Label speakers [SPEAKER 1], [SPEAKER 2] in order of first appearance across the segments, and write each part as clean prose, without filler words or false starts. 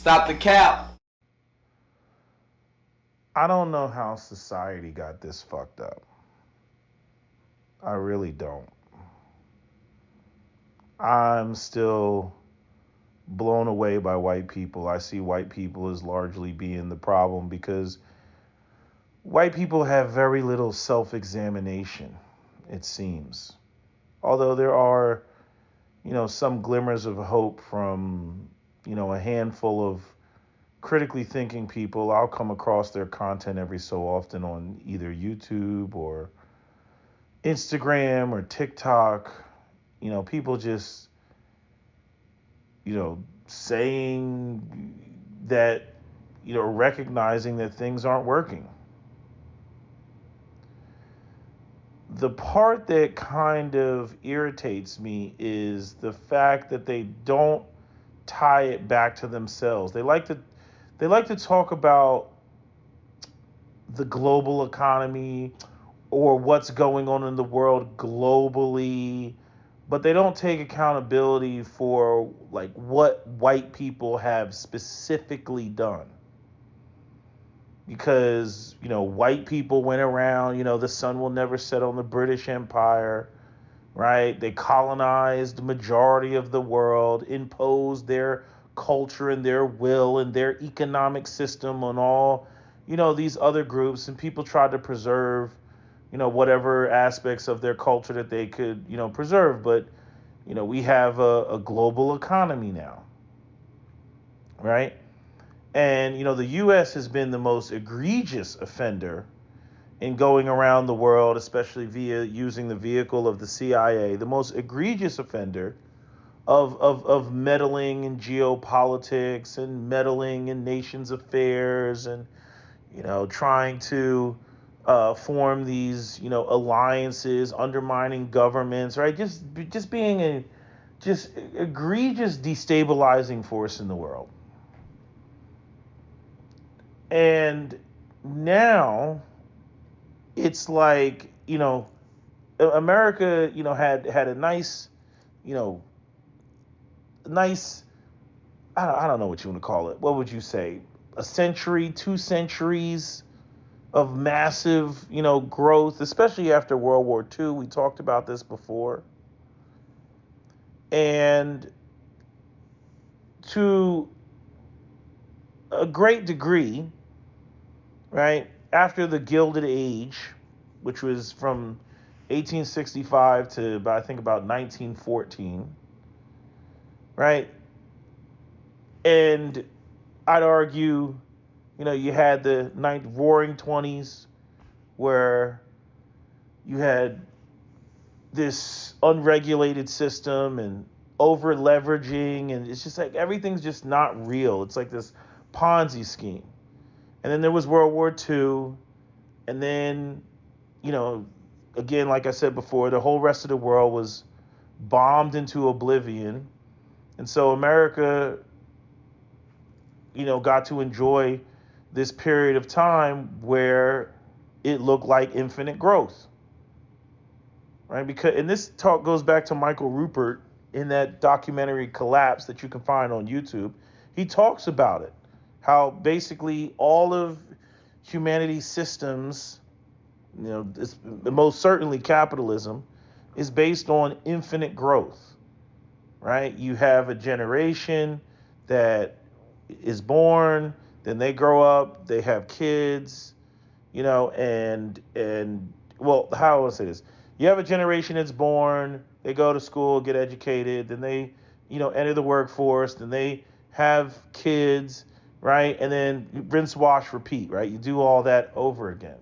[SPEAKER 1] Stop the cap.
[SPEAKER 2] I don't know how society got this fucked up. I really don't. I'm still blown away by white people. I see white people as largely being the problem because white people have very little self examination, it seems. Although there are, some glimmers of hope from, a handful of critically thinking people. I'll come across their content every so often on either YouTube or Instagram or TikTok. People just, saying that, recognizing that things aren't working. The part that kind of irritates me is the fact that they don't tie it back to themselves. They like to talk about the global economy or what's going on in the world globally, but they don't take accountability for like what white people have specifically done. Because, white people went around, the sun will never set on the British Empire, right? They colonized the majority of the world, imposed their culture and their will and their economic system on all, these other groups, and people tried to preserve, whatever aspects of their culture that they could, preserve. But, we have a global economy now, right? And, the US has been the most egregious offender in going around the world, especially via using the vehicle of the CIA, the most egregious offender of meddling in geopolitics and meddling in nations' affairs and, trying to form these, alliances, undermining governments, right? Just being a just egregious destabilizing force in the world. And now it's like, America, had a nice, you know, nice, I don't know what you want to call it. What would you say? A century, 2 centuries of massive, growth, especially after World War II. We talked about this before. And to a great degree, right, after the Gilded Age, which was from 1865 to about, I think about 1914, right? And I'd argue, you had the roaring 20s where you had this unregulated system and over leveraging, and it's just like everything's just not real. It's like this Ponzi scheme. And then there was World War II, and then, you know, again, like I said before, the whole rest of the world was bombed into oblivion. And so America, got to enjoy this period of time where it looked like infinite growth, right? Because, and this talk goes back to Michael Rupert in that documentary Collapse that you can find on YouTube. He talks about it, how basically all of humanity's systems, it's, most certainly capitalism, is based on infinite growth, right? You have a generation that is born, then they grow up, they have kids, and well, how do I say this? You have a generation that's born, they go to school, get educated, then they, enter the workforce, then they have kids, right? And then rinse, wash, repeat, right? You do all that over again.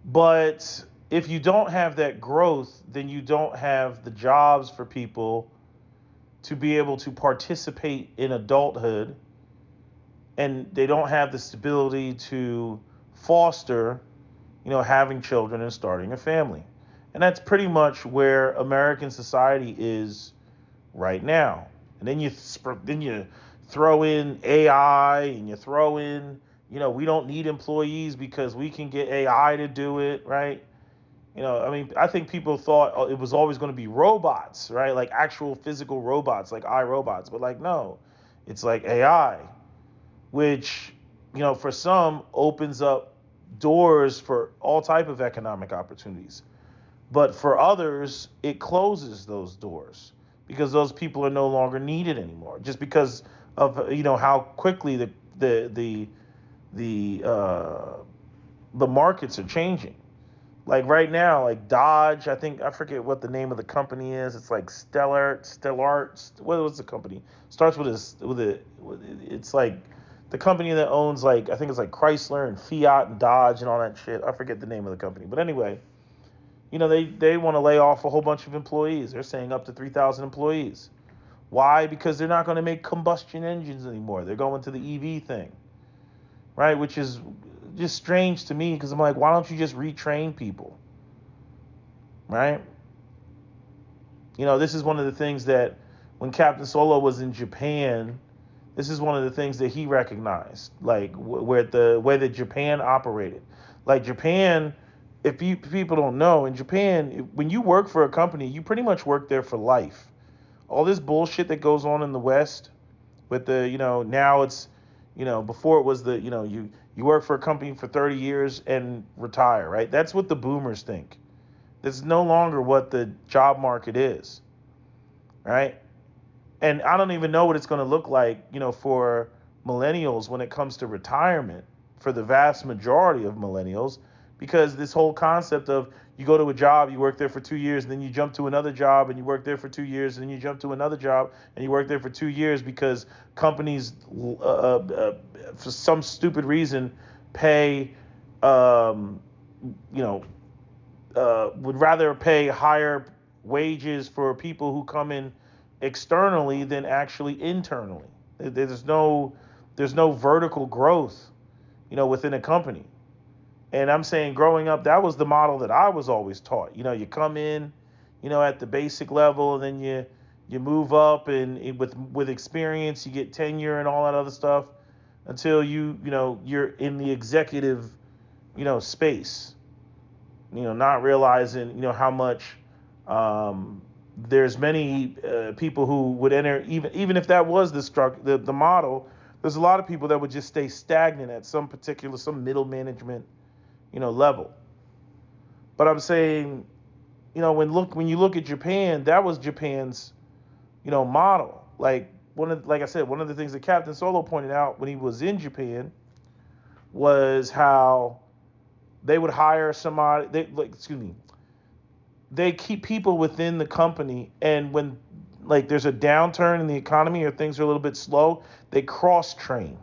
[SPEAKER 2] But if you don't have that growth, then you don't have the jobs for people to be able to participate in adulthood, and they don't have the stability to foster, having children and starting a family. And that's pretty much where American society is right now. And then you throw in AI, and you throw in, we don't need employees because we can get AI to do it, right? I think people thought it was always going to be robots, right? Like actual physical robots, like iRobots. But like, no, It's like AI, which, for some opens up doors for all type of economic opportunities. But for others, it closes those doors because those people are no longer needed anymore. Just because of how quickly the the uh, the markets are changing. Like right now, like Dodge, I forget what the name of the company is. It's like Stellart. What was the company? Starts with it's like the company that owns, like, I think it's like Chrysler and Fiat and Dodge and all that shit. I forget the name of the company. But anyway, they want to lay off a whole bunch of employees. They're saying up to 3,000 employees. Why? Because they're not going to make combustion engines anymore. They're going to the EV thing, right? Which is just strange to me because I'm like, why don't you just retrain people, right? This is one of the things that when Captain Solo was in Japan, this is one of the things that he recognized, like where the way that Japan operated. Like Japan, if people don't know, in Japan, when you work for a company, you pretty much work there for life. All this bullshit that goes on in the West with now it's, before it was you work for a company for 30 years and retire, right? That's what the boomers think. This is no longer what the job market is, right? And I don't even know what it's going to look like, for millennials when it comes to retirement, for the vast majority of millennials, because this whole concept of you go to a job, you work there for 2 years, and then you jump to another job and you work there for 2 years, and then you jump to another job and you work there for 2 years because companies, for some stupid reason, pay, would rather pay higher wages for people who come in externally than actually internally. There's no vertical growth, within a company. And I'm saying growing up, that was the model that I was always taught. You come in, at the basic level, and then you move up, and with experience, you get tenure and all that other stuff until you're in the executive, space. Not realizing, how much there's many people who would enter, even if that was the model. There's a lot of people that would just stay stagnant at some middle management, level. But I'm saying, when you look at Japan, that was Japan's, model. Like I said, one of the things that Captain Solo pointed out when he was in Japan was how they would hire somebody. They keep people within the company, and when there's a downturn in the economy or things are a little bit slow, they cross train.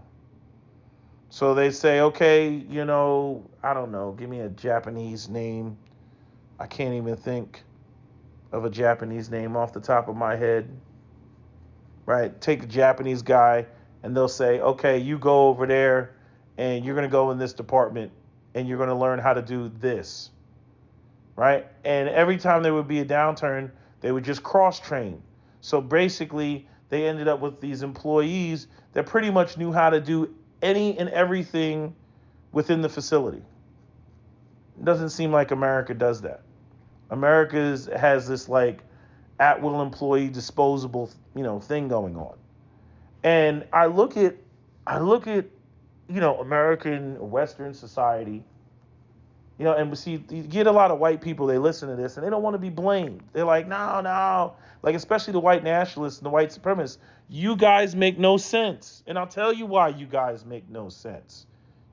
[SPEAKER 2] So they say, okay, I don't know, give me a Japanese name. I can't even think of a Japanese name off the top of my head. Right? Take a Japanese guy and they'll say, okay, you go over there and you're going to go in this department and you're going to learn how to do this. Right? And every time there would be a downturn, they would just cross train. So basically, they ended up with these employees that pretty much knew how to do any and everything within the facility. It doesn't seem like America does that. America has this at-will employee disposable, thing going on. And I look at American Western society, and we see, you get a lot of white people, they listen to this and they don't want to be blamed. They're like, no, especially the white nationalists and the white supremacists. You guys make no sense. And I'll tell you why you guys make no sense.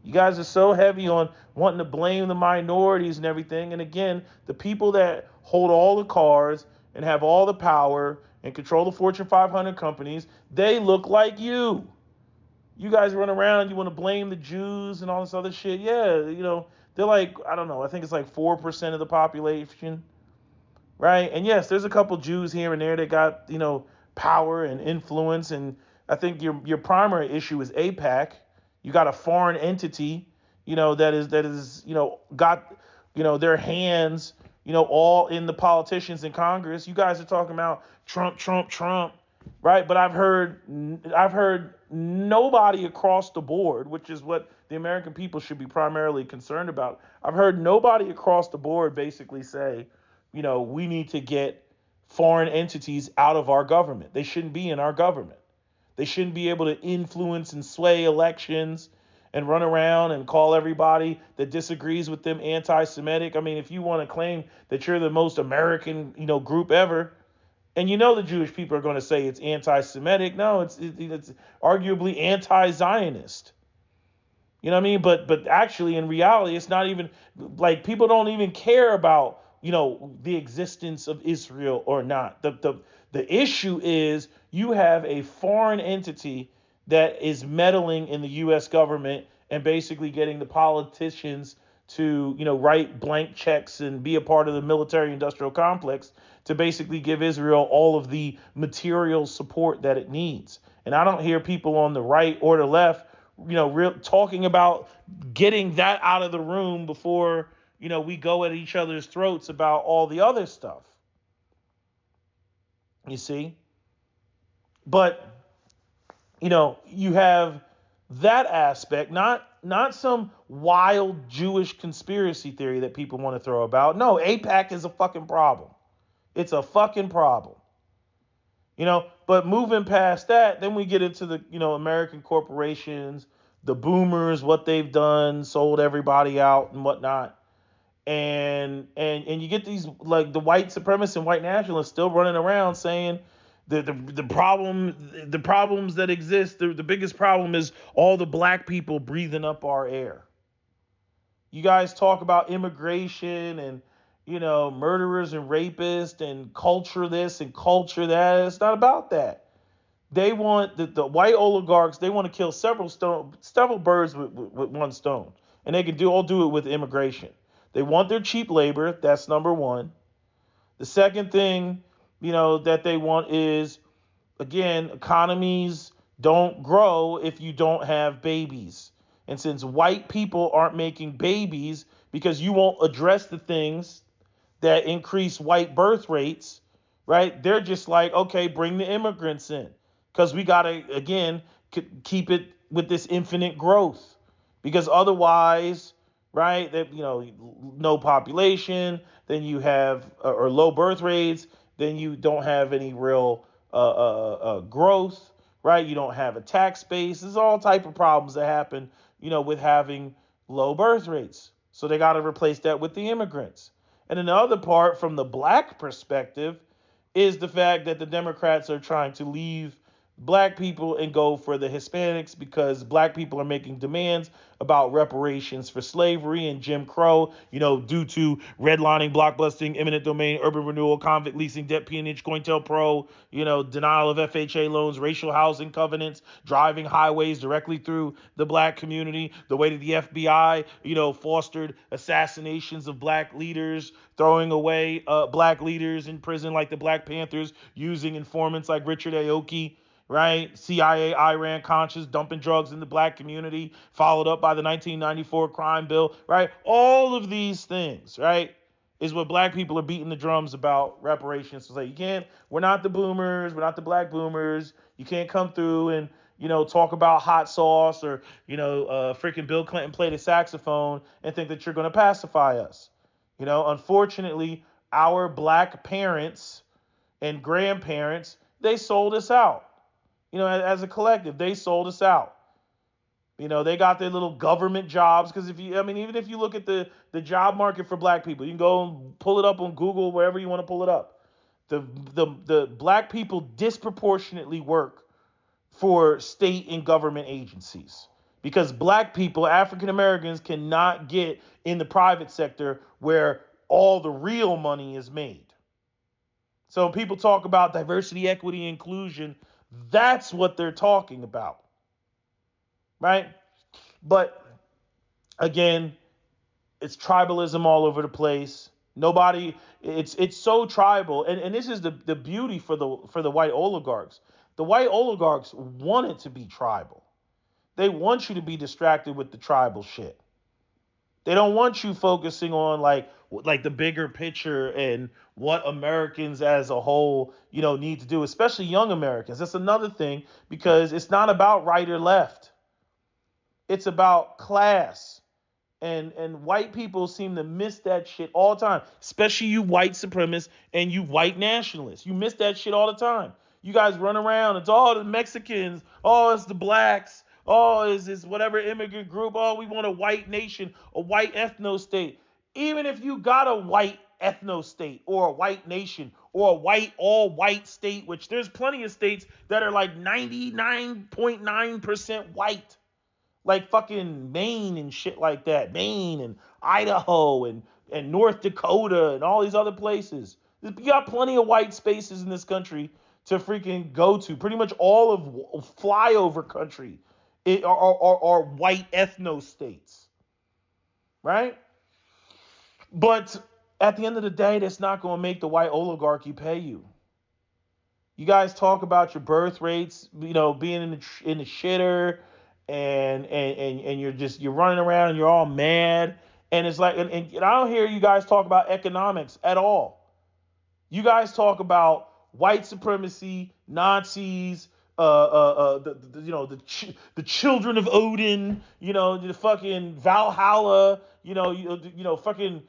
[SPEAKER 2] You guys are so heavy on wanting to blame the minorities and everything. And again, the people that hold all the cars and have all the power and control the Fortune 500 companies, they look like you. You guys run around, you want to blame the Jews and all this other shit. Yeah, they're I don't know, I think it's 4% of the population, right? And yes, there's a couple Jews here and there that got, power and influence. And I think your primary issue is AIPAC. You got a foreign entity, that is, got, their hands, all in the politicians in Congress. You guys are talking about Trump, right? But I've heard nobody across the board, which is what the American people should be primarily concerned about. I've heard nobody across the board basically say, we need to get foreign entities out of our government. They shouldn't be in our government. They shouldn't be able to influence and sway elections and run around and call everybody that disagrees with them anti-Semitic. I mean, if you want to claim that you're the most American, group ever, and the Jewish people are going to say it's anti-Semitic, no, it's arguably anti-Zionist. You know what I mean? But actually, in reality, it's not even like people don't even care about the existence of Israel or not. The issue is you have a foreign entity that is meddling in the U.S. government and basically getting the politicians to write blank checks and be a part of the military-industrial complex to basically give Israel all of the material support that it needs. And I don't hear people on the right or the left talking about getting that out of the room before, we go at each other's throats about all the other stuff. You see? But, you have that aspect, not some wild Jewish conspiracy theory that people want to throw about. No, AIPAC is a fucking problem. It's a fucking problem. But moving past that, then we get into the, American corporations, the boomers, what they've done, sold everybody out and whatnot. And you get these, like, the white supremacists and white nationalists still running around saying the problems that exist, the biggest problem is all the black people breathing up our air. You guys talk about immigration and murderers and rapists and culture this and culture that. It's not about that. They want the white oligarchs. They want to kill several birds with one stone, and they can all do it with immigration. They want their cheap labor. That's number one. The second thing, that they want is, again, economies don't grow if you don't have babies. And since white people aren't making babies because you won't address the things that increase white birth rates, right? They're just like, okay, bring the immigrants in because we got to, again, keep it with this infinite growth because otherwise, right, that, no population, then you have, or low birth rates, then you don't have any real growth, right? You don't have a tax base. There's all type of problems that happen, with having low birth rates. So they got to replace that with the immigrants. And then the other part from the black perspective is the fact that the Democrats are trying to leave black people and go for the Hispanics because black people are making demands about reparations for slavery and Jim Crow, due to redlining, blockbusting, eminent domain, urban renewal, convict leasing, debt peonage, COINTELPRO, denial of FHA loans, racial housing covenants, driving highways directly through the black community, the way that the FBI, fostered assassinations of black leaders, throwing away black leaders in prison like the Black Panthers, using informants like Richard Aoki, right? CIA, Iran conscious, dumping drugs in the black community, followed up by the 1994 crime bill, right? All of these things, right, is what black people are beating the drums about reparations. So we're not the boomers, we're not the black boomers. You can't come through and, talk about hot sauce or, freaking Bill Clinton played a saxophone and think that you're going to pacify us. Unfortunately, our black parents and grandparents, they sold us out. As a collective, they sold us out. They got their little government jobs because even if you look at the job market for black people, you can go and pull it up on Google, wherever you want to pull it up. The black people disproportionately work for state and government agencies because black people, African Americans, cannot get in the private sector where all the real money is made. So when people talk about diversity, equity, inclusion, that's what they're talking about, right? But again, it's tribalism all over the place. It's so tribal, and this is the beauty for the white oligarchs. The white oligarchs want it to be tribal. They want you to be distracted with the tribal shit. They don't want you focusing on like the bigger picture and what Americans as a whole, need to do, especially young Americans. That's another thing because it's not about right or left. It's about class. And white people seem to miss that shit all the time, especially you white supremacists and you white nationalists. You miss that shit all the time. You guys run around. It's all the Mexicans. Oh, it's the blacks. Oh, is this whatever immigrant group? Oh, we want a white nation, a white ethno state. Even if you got a white ethno state or a white nation or a white all white state, which there's plenty of states that are like 99.9% white, like fucking Maine and shit like that. Maine and Idaho and North Dakota and all these other places. You got plenty of white spaces in this country to freaking go to. Pretty much all of flyover country are white ethno states, right? But at the end of the day, that's not going to make the white oligarchy pay you. You guys talk about your birth rates, being in the shitter, and you're running around and you're all mad, and it's like, and I don't hear you guys talk about economics at all. You guys talk about white supremacy, Nazis, the children of Odin, the fucking Valhalla, fucking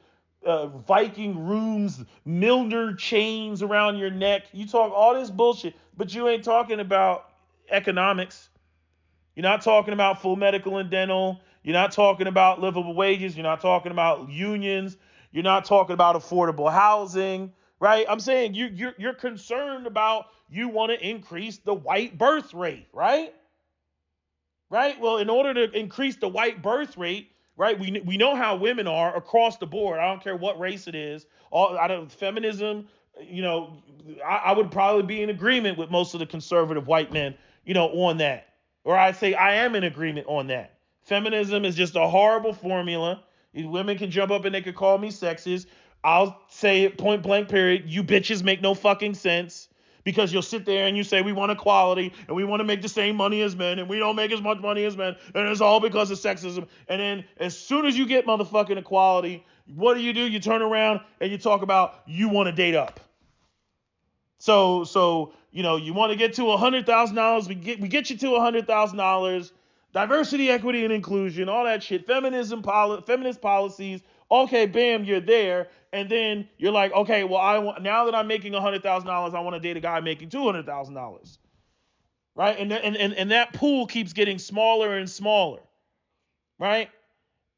[SPEAKER 2] Viking runes, Milner chains around your neck. You talk all this bullshit, but you ain't talking about economics. You're not talking about full medical and dental. You're not talking about livable wages. You're not talking about unions. You're not talking about affordable housing, right? I'm saying you're concerned about, you want to increase the white birth rate, right? Right? Well, in order to increase the white birth rate, right? We know how women are across the board. I don't care what race it is. Feminism, I would probably be in agreement with most of the conservative white men, on that. Or I say I am in agreement on that. Feminism is just a horrible formula. Women can jump up and they can call me sexist. I'll say it point blank period. You bitches make no fucking sense. Because you'll sit there and you say we want equality and we want to make the same money as men and we don't make as much money as men, and it's all because of sexism. And then as soon as you get motherfucking equality, what do? You turn around and you talk about you want to date up. So you want to get to $100,000. We get you to $100,000. Diversity, equity, and inclusion, all that shit. Feminist policies. Okay, bam, you're there. And then you're like, okay, well, now that I'm making $100,000, I want to date a guy making $200,000, right? And that pool keeps getting smaller and smaller, right?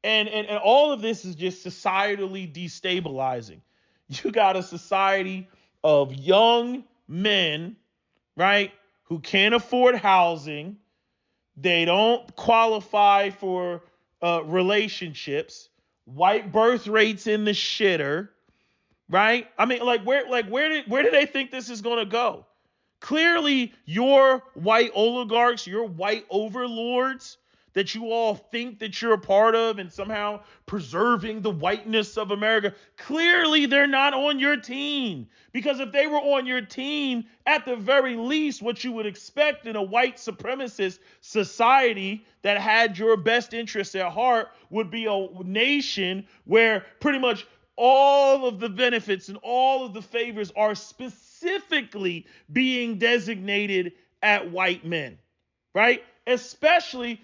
[SPEAKER 2] And all of this is just societally destabilizing. You got a society of young men, right, who can't afford housing. They don't qualify for relationships. White birth rates in the shitter, right? I mean, where do they think this is going to go? Clearly, your white oligarchs, your white overlords that you all think that you're a part of and somehow preserving the whiteness of America, clearly they're not on your team. Because if they were on your team, at the very least, what you would expect in a white supremacist society that had your best interests at heart would be a nation where pretty much all of the benefits and all of the favors are specifically being designated at white men, right? Especially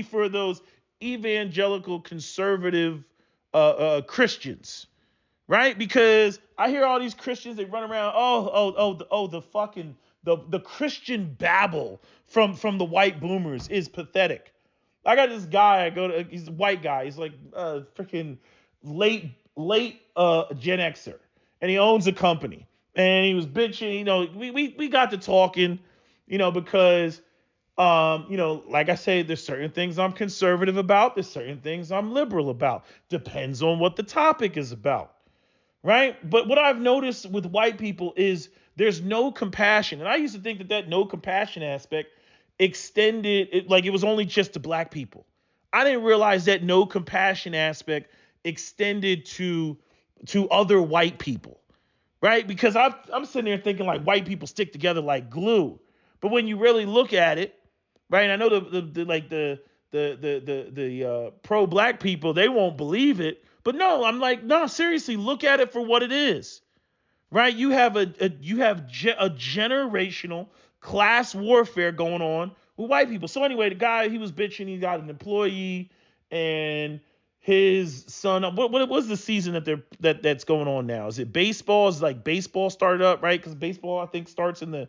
[SPEAKER 2] for those evangelical conservative Christians, right? Because I hear all these Christians, they run around, the Christian babble from the white boomers is pathetic. I got this guy he's a white guy. He's like freaking late Gen Xer, and he owns a company. And he was bitching, we got to talking, because like I say, there's certain things I'm conservative about. There's certain things I'm liberal about. Depends on what the topic is about, right? But what I've noticed with white people is there's no compassion. And I used to think that no compassion aspect extended, like it was only just to black people. I didn't realize that no compassion aspect extended to other white people, right? Because I'm sitting there thinking like white people stick together like glue. But when you really look at it, right? And I know the pro-black people, they won't believe it. But no, I'm like, no, seriously, look at it for what it is, right? You have a generational class warfare going on with white people. So anyway, the guy, he was bitching. He got an employee and his son. What was the season that's going on now? Is it baseball? Is like baseball started up, right? Because baseball, I think, starts in the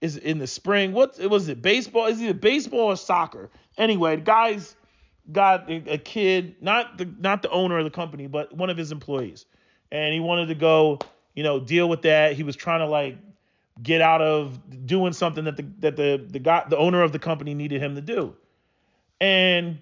[SPEAKER 2] is in the spring. What was it? Baseball? Is it baseball or soccer? Anyway, the guy's got a kid, not the owner of the company, but one of his employees, and he wanted to go, deal with that. He was trying to like get out of doing something that the owner of the company needed him to do, and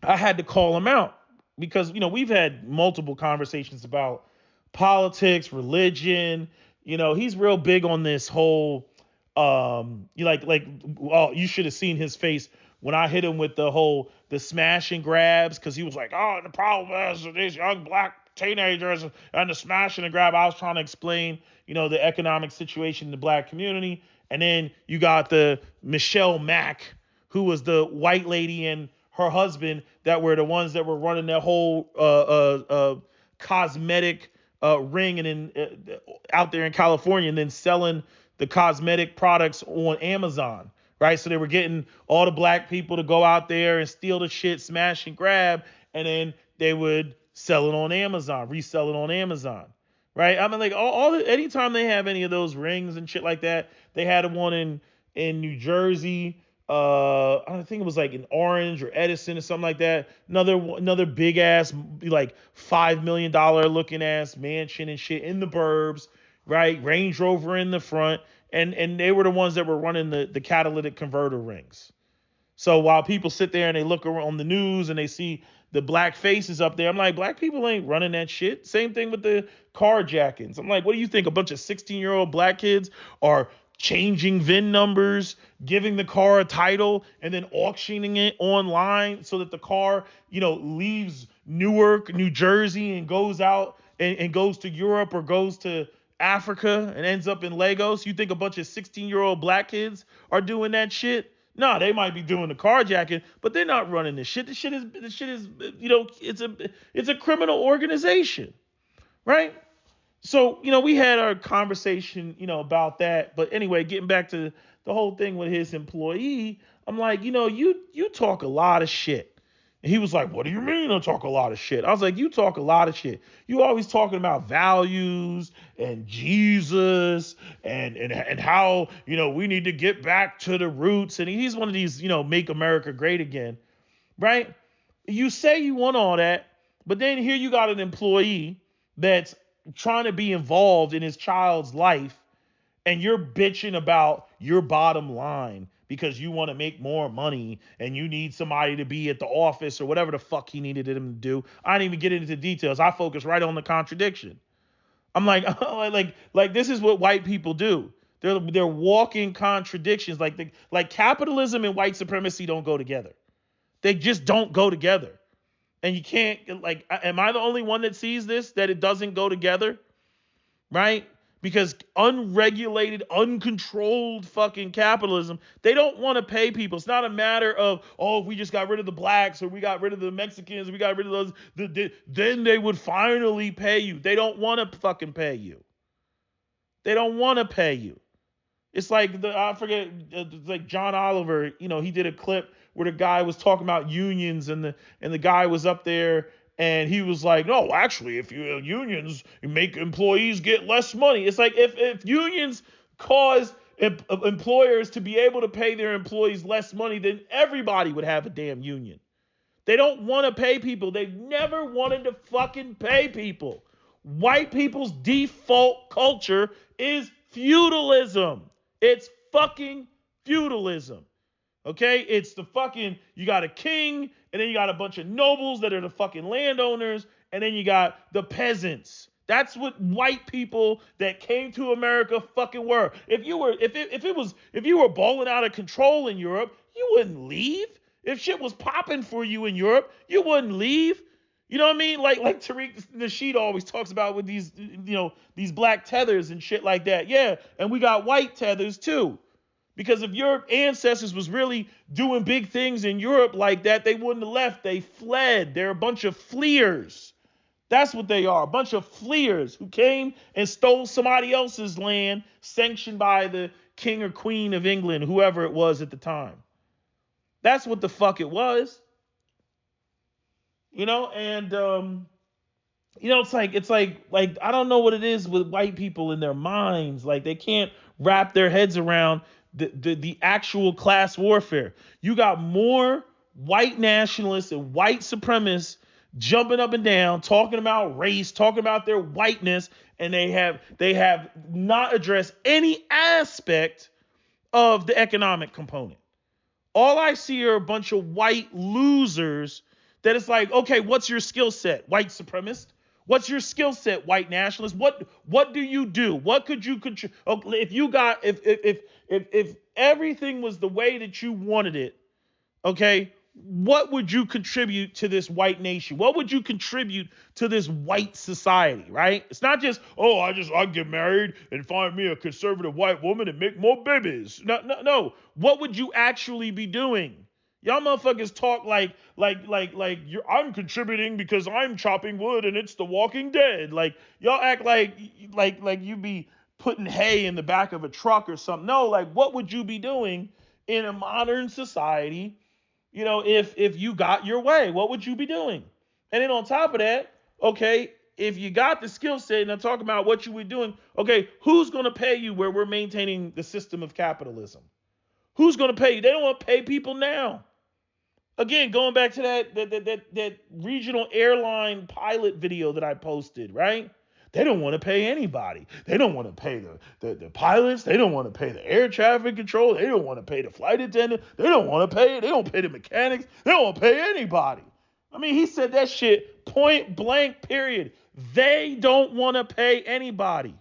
[SPEAKER 2] I had to call him out because we've had multiple conversations about politics, religion. He's real big on this whole you should have seen his face when I hit him with the smash and grabs, because he was like, oh, the problem is these young black teenagers and the smash and the grab. I was trying to explain, the economic situation in the black community. And then you got the Michelle Mack, who was the white lady, and her husband that were the ones that were running that whole cosmetic ring and out there in California, and then selling the cosmetic products on Amazon, right? So they were getting all the black people to go out there and steal the shit, smash and grab, and then they would sell it on Amazon, resell it on Amazon, right? I mean, like anytime they have any of those rings and shit like that, they had one in New Jersey. I think it was like in Orange or Edison or something like that. Another big ass, like $5 million looking ass mansion and shit in the burbs, right? Range Rover in the front. And they were the ones that were running the catalytic converter rings. So while people sit there and they look around the news and they see the black faces up there, I'm like, black people ain't running that shit. Same thing with the carjackings. I'm like, what do you think? A bunch of 16-year-old black kids are changing VIN numbers, giving the car a title, and then auctioning it online so that the car, leaves Newark, New Jersey, and goes out and goes to Europe or goes to Africa and ends up in Lagos? You think a bunch of 16-year-old black kids are doing that shit? No, they might be doing the carjacking, but they're not running this shit. This shit is, it's a criminal organization, right? So, we had our conversation, about that. But anyway, getting back to the whole thing with his employee, I'm like, you talk a lot of shit. And he was like, what do you mean I talk a lot of shit? I was like, you talk a lot of shit. You always talking about values and Jesus and how, we need to get back to the roots. And he's one of these, make America great again, right? You say you want all that, but then here you got an employee that's trying to be involved in his child's life, and you're bitching about your bottom line because you want to make more money and you need somebody to be at the office or whatever the fuck he needed him to do. I didn't even get into details. I focus right on the contradiction. I'm like, like this is what white people do. They're walking contradictions. Like capitalism and white supremacy don't go together. They just don't go together. And you can't, am I the only one that sees this, that it doesn't go together? Right? Because unregulated, uncontrolled fucking capitalism, they don't want to pay people. It's not a matter of, if we just got rid of the blacks or we got rid of the Mexicans, we got rid of those, then they would finally pay you. They don't want to fucking pay you. They don't want to pay you. It's like, I forget, like John Oliver, he did a clip where the guy was talking about unions and the guy was up there and he was like, no, actually, if you have unions, you make employees get less money. It's like if unions cause employers to be able to pay their employees less money, then everybody would have a damn union. They don't want to pay people. They've never wanted to fucking pay people. White people's default culture is feudalism. It's fucking feudalism. Okay? It's the fucking, you got a king, and then you got a bunch of nobles that are the fucking landowners, and then you got the peasants. That's what white people that came to America fucking were. If you were balling out of control in Europe, you wouldn't leave. If shit was popping for you in Europe, you wouldn't leave. You know what I mean? Like Tariq Nasheed always talks about with these, these black tethers and shit like that. Yeah, and we got white tethers too. Because if your ancestors was really doing big things in Europe like that, they wouldn't have left. They fled. They're a bunch of fleers. That's what they are. A bunch of fleers who came and stole somebody else's land sanctioned by the king or queen of England, whoever it was at the time. That's what the fuck it was. And It's like I don't know what it is with white people in their minds. Like they can't wrap their heads around the actual class warfare. You got more white nationalists and white supremacists jumping up and down, talking about race, talking about their whiteness, and they have not addressed any aspect of the economic component. All I see are a bunch of white losers that it's like, okay, what's your skill set, white supremacist? What's your skill set, white nationalist? What do you do? What could you contribute? If you got if everything was the way that you wanted it, okay, what would you contribute to this white nation? What would you contribute to this white society, right? It's not just, oh, I get married and find me a conservative white woman and make more babies. No. What would you actually be doing? Y'all motherfuckers talk like I'm contributing because I'm chopping wood and it's The Walking Dead. Like y'all act like you be putting hay in the back of a truck or something. No, like what would you be doing in a modern society? If you got your way, what would you be doing? And then on top of that, okay, if you got the skill set and I'm talking about what you were doing, okay, who's going to pay you where we're maintaining the system of capitalism? Who's going to pay you? They don't want to pay people now. Again, going back to that regional airline pilot video that I posted, right? They don't want to pay anybody. They don't want to pay the pilots. They don't want to pay the air traffic control. They don't want to pay the flight attendant. They don't want to pay it. They don't pay the mechanics. They don't want to pay anybody. I mean, he said that shit point blank, period. They don't want to pay anybody.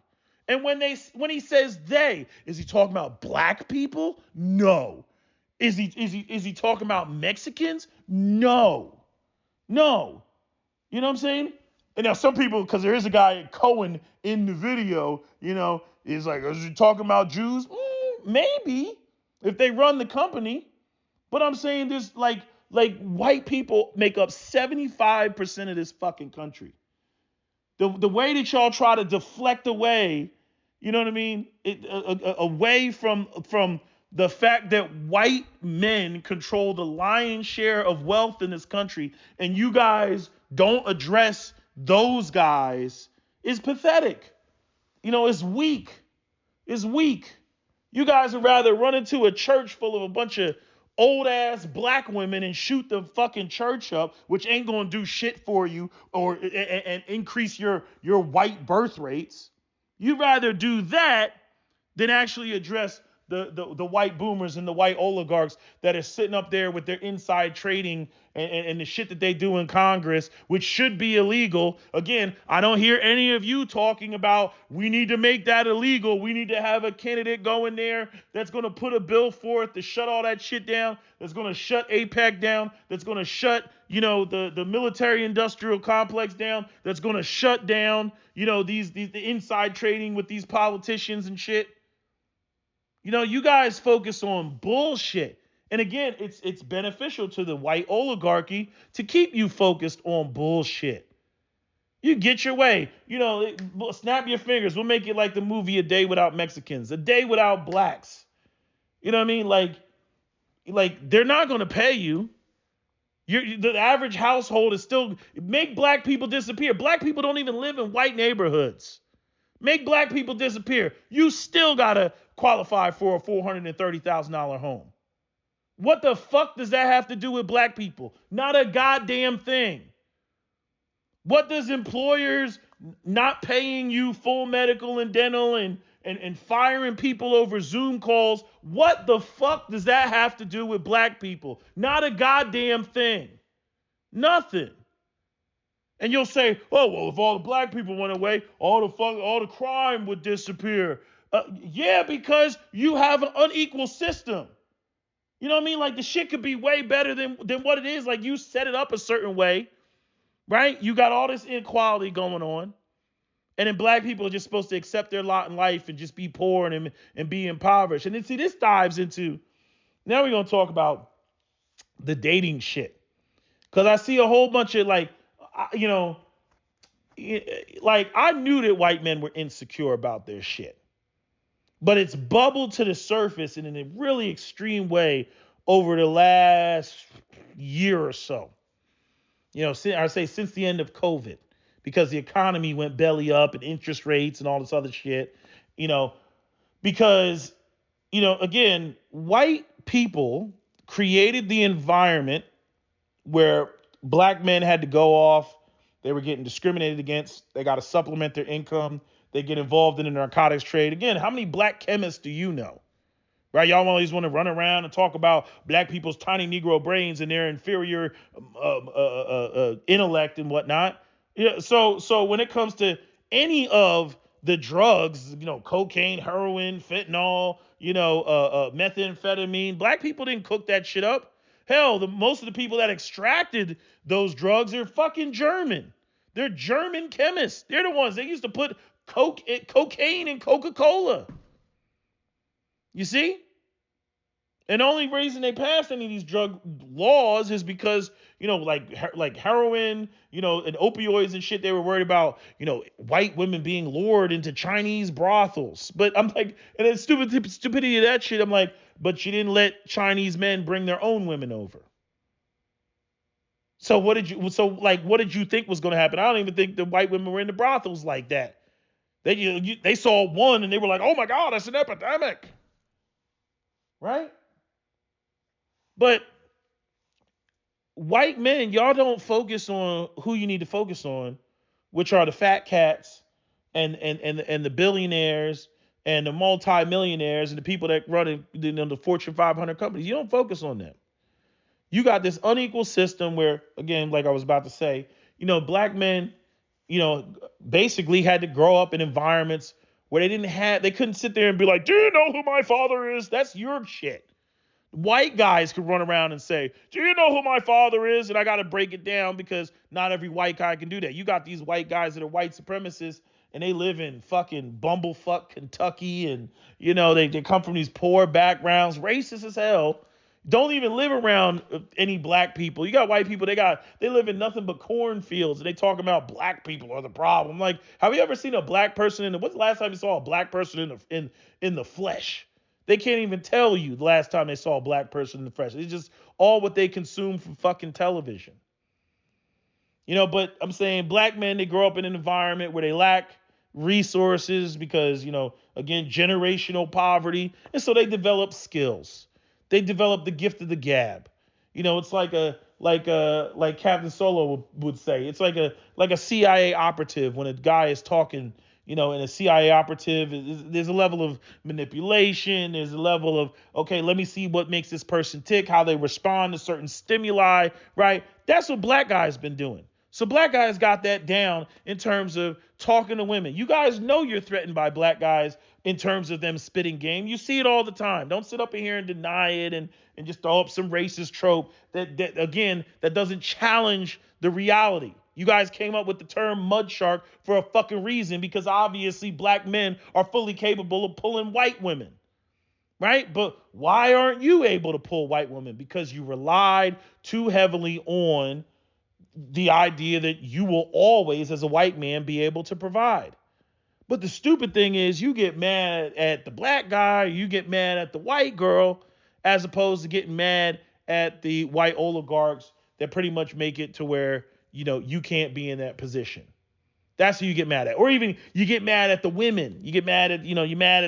[SPEAKER 2] And when he says they, is he talking about black people? No. Is he talking about Mexicans? No. No. You know what I'm saying? And now some people, because there is a guy, Cohen, in the video, is like, is he talking about Jews? Maybe, if they run the company. But I'm saying this, like white people make up 75% of this fucking country. The way that y'all try to deflect away, you know what I mean? Away from the fact that white men control the lion's share of wealth in this country, and you guys don't address those guys, is pathetic. It's weak. It's weak. You guys would rather run into a church full of a bunch of old ass black women and shoot the fucking church up, which ain't gonna do shit for you and increase your white birth rates. You'd rather do that than actually address the white boomers and the white oligarchs that are sitting up there with their inside trading and the shit that they do in Congress, which should be illegal. Again, I don't hear any of you talking about we need to make that illegal. We need to have a candidate go in there that's going to put a bill forth to shut all that shit down, that's going to shut APEC down, that's going to shut, the military industrial complex down, that's going to shut down, the inside trading with these politicians and shit. You guys focus on bullshit. And again, it's beneficial to the white oligarchy to keep you focused on bullshit. You get your way. Snap your fingers. We'll make it like the movie A Day Without Mexicans, A Day Without Blacks. You know what I mean? Like they're not going to pay you. The average household is still, make black people disappear. Black people don't even live in white neighborhoods. Make black people disappear. You still got to qualify for a $430,000 home. What the fuck does that have to do with black people? Not a goddamn thing. What does employers not paying you full medical and dental and firing people over Zoom calls, what the fuck does that have to do with black people? Not a goddamn thing. Nothing. And you'll say, oh, well, if all the black people went away, all the crime would disappear. Yeah, because you have an unequal system. You know what I mean? Like the shit could be way better than what it is. Like you set it up a certain way, right? You got all this inequality going on. And then black people are just supposed to accept their lot in life and just be poor and be impoverished. And then see, this dives into, now we're going to talk about the dating shit. Because I see a whole bunch of I knew that white men were insecure about their shit. But it's bubbled to the surface in a really extreme way over the last year or so. Since the end of COVID. because the economy went belly up and interest rates and all this other shit, you know, because, again, white people created the environment where black men had to go off. They were getting discriminated against. They got to supplement their income. They get involved in the narcotics trade. Again, how many black chemists do you know? Right? Y'all always want to run around and talk about black people's tiny Negro brains and their inferior intellect and whatnot. Yeah. So when it comes to any of the drugs, cocaine, heroin, fentanyl, methamphetamine, black people didn't cook that shit up. Hell, most of the people that extracted those drugs are fucking German. They're German chemists. They're the ones that used to put cocaine in Coca-Cola. You see? And the only reason they passed any of these drug laws is because, like heroin, and opioids and shit, they were worried about, white women being lured into Chinese brothels. But I'm like, and it's stupidity of that shit. I'm like, but you didn't let Chinese men bring their own women over. So what did you think was going to happen? I don't even think the white women were in the brothels like that. They saw one and they were like, oh my God, it's an epidemic. Right? But white men, y'all don't focus on who you need to focus on, which are the fat cats and the billionaires and the multimillionaires and the people that run the Fortune 500 companies. You don't focus on them. You got this unequal system where, again, like I was about to say, black men, basically had to grow up in environments where they couldn't sit there and be like, do you know who my father is? That's your shit. White guys could run around and say, do you know who my father is? And I got to break it down because not every white guy can do that. You got these white guys that are white supremacists and they live in fucking bumblefuck Kentucky. And, they come from these poor backgrounds, racist as hell. Don't even live around any black people. You got white people, they live in nothing but cornfields and they talk about black people are the problem. Like, have you ever seen a black person what's the last time you saw a black person in the flesh? They can't even tell you the last time they saw a black person in the flesh. It's just all what they consume from fucking television. But I'm saying black men, they grow up in an environment where they lack resources because, again, generational poverty. And so they develop skills. They develop the gift of the gab. It's like Captain Solo would say. It's like a CIA operative when a guy is talking, and a CIA operative, there's a level of manipulation. There's a level of, okay, let me see what makes this person tick, how they respond to certain stimuli, right? That's what black guys been doing. So black guys got that down in terms of talking to women. You guys know you're threatened by black guys in terms of them spitting game. You see it all the time. Don't sit up in here and deny it and just throw up some racist trope that doesn't challenge the reality. You guys came up with the term mud shark for a fucking reason because obviously black men are fully capable of pulling white women. Right? But why aren't you able to pull white women? Because you relied too heavily on the idea that you will always, as a white man, be able to provide. But the stupid thing is you get mad at the black guy, you get mad at the white girl, as opposed to getting mad at the white oligarchs that pretty much make it to where, you can't be in that position. That's who you get mad at. Or even you get mad at the women. You get mad at, you're mad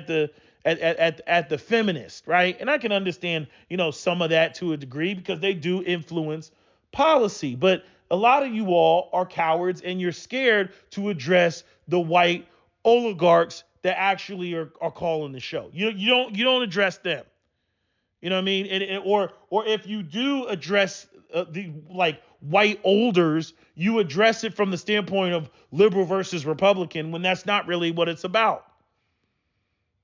[SPEAKER 2] at the feminist, right? And I can understand, some of that to a degree because they do influence policy. But a lot of you all are cowards and you're scared to address the white oligarchs that actually are calling the show. You don't address them. You know what I mean? Or if you do address the white olders, you address it from the standpoint of liberal versus Republican when that's not really what it's about.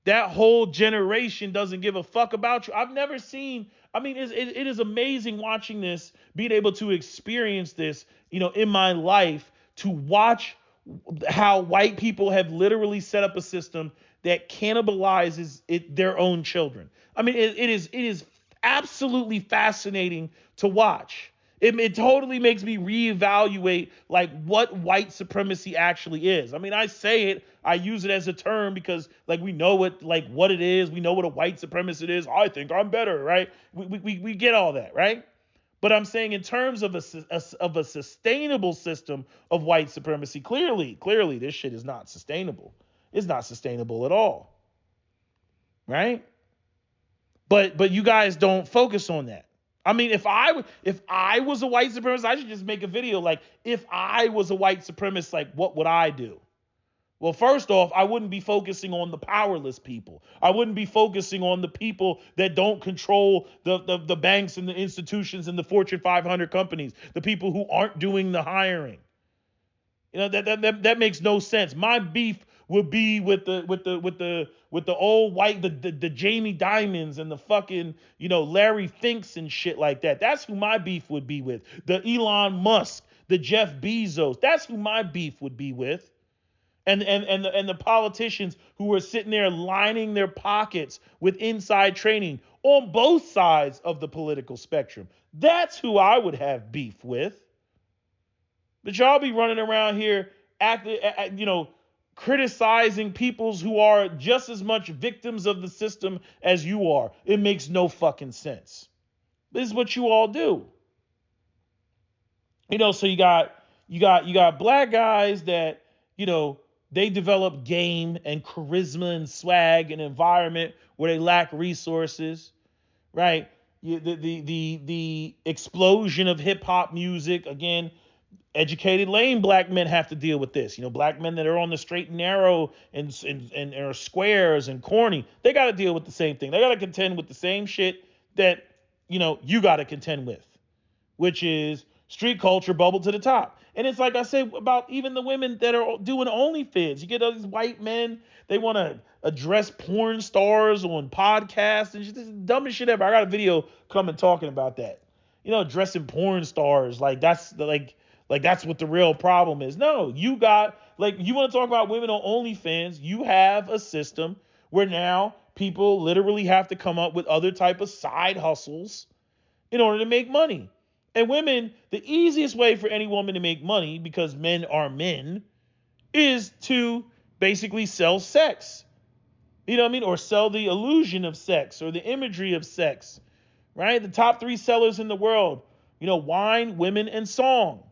[SPEAKER 2] That whole generation doesn't give a fuck about you. I've never seen. I mean, it is amazing watching this, being able to experience this, in my life, to watch how white people have literally set up a system that cannibalizes their own children. I mean, it is absolutely fascinating to watch. It totally makes me reevaluate what white supremacy actually is. I mean, I say it, I use it as a term because we know what it is. We know what a white supremacist is. I think I'm better, right? We get all that, right? But I'm saying in terms of a sustainable system of white supremacy, clearly this shit is not sustainable. It's not sustainable at all. Right? But you guys don't focus on that. I mean, if I was a white supremacist, I should just make a video like, if I was a white supremacist, like, what would I do? Well, first off, I wouldn't be focusing on the powerless people. I wouldn't be focusing on the people that don't control the banks and the institutions and the Fortune 500 companies, the people who aren't doing the hiring. You know, that makes no sense. My beef would be with the old white, the Jamie Dimons and the fucking, Larry Finks and shit like that. That's who my beef would be with. The Elon Musk, the Jeff Bezos. That's who my beef would be with. And the politicians who are sitting there lining their pockets with inside training on both sides of the political spectrum. That's who I would have beef with. But y'all be running around here criticizing peoples who are just as much victims of the system as you are. It makes no fucking sense. This is what you all do. So you got black guys that, they develop game and charisma and swag and environment where they lack resources, right? The explosion of hip hop music, again, educated lame black men have to deal with this. Black men that are on the straight and narrow and are squares and corny, they got to deal with the same thing. They got to contend with the same shit that, you got to contend with, which is street culture bubble to the top. And it's like I said about even the women that are doing OnlyFans. You get all these white men, they want to address porn stars on podcasts and shit. This is the dumbest shit ever. I got a video coming talking about that. Addressing porn stars, like that's that's what the real problem is. No, you got, you want to talk about women on OnlyFans, you have a system where now people literally have to come up with other type of side hustles in order to make money. And women, the easiest way for any woman to make money, because men are men, is to basically sell sex. You know what I mean? Or sell the illusion of sex or the imagery of sex, right? The top 3 sellers in the world, wine, women, and song.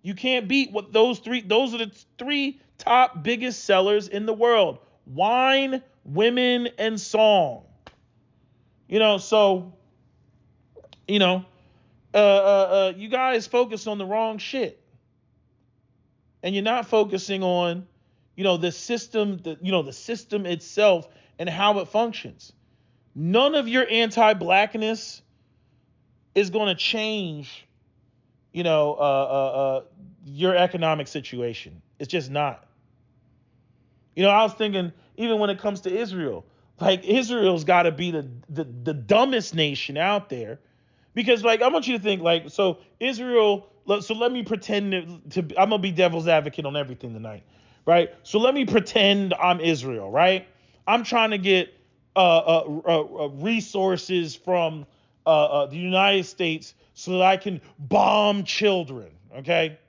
[SPEAKER 2] You can't beat what those are the 3 top biggest sellers in the world. Wine, women, and song. You guys focus on the wrong shit. And you're not focusing on, the system, the system itself and how it functions. None of your anti-blackness is going to change, your economic situation. It's just not. I was thinking, even when it comes to Israel, Israel's got to be the dumbest nation out there. Because, I want you to think, so Israel, so let me pretend I'm going to be devil's advocate on everything tonight, right? So let me pretend I'm Israel, right? I'm trying to get resources from the United States so that I can bomb children, okay?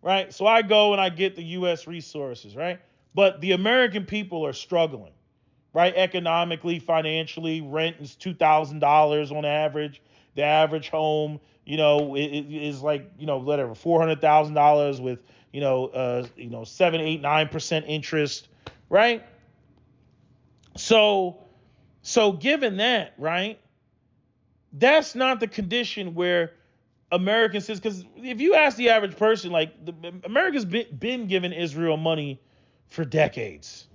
[SPEAKER 2] Right? So I go and I get the U.S. resources, right? But the American people are struggling, right? Economically, financially, rent is $2,000 on average. The average home, is whatever, $400,000 with, 7, 8, 9% interest, right? So given that, right, that's not the condition where Americans, because if you ask the average person, America's been giving Israel money for decades,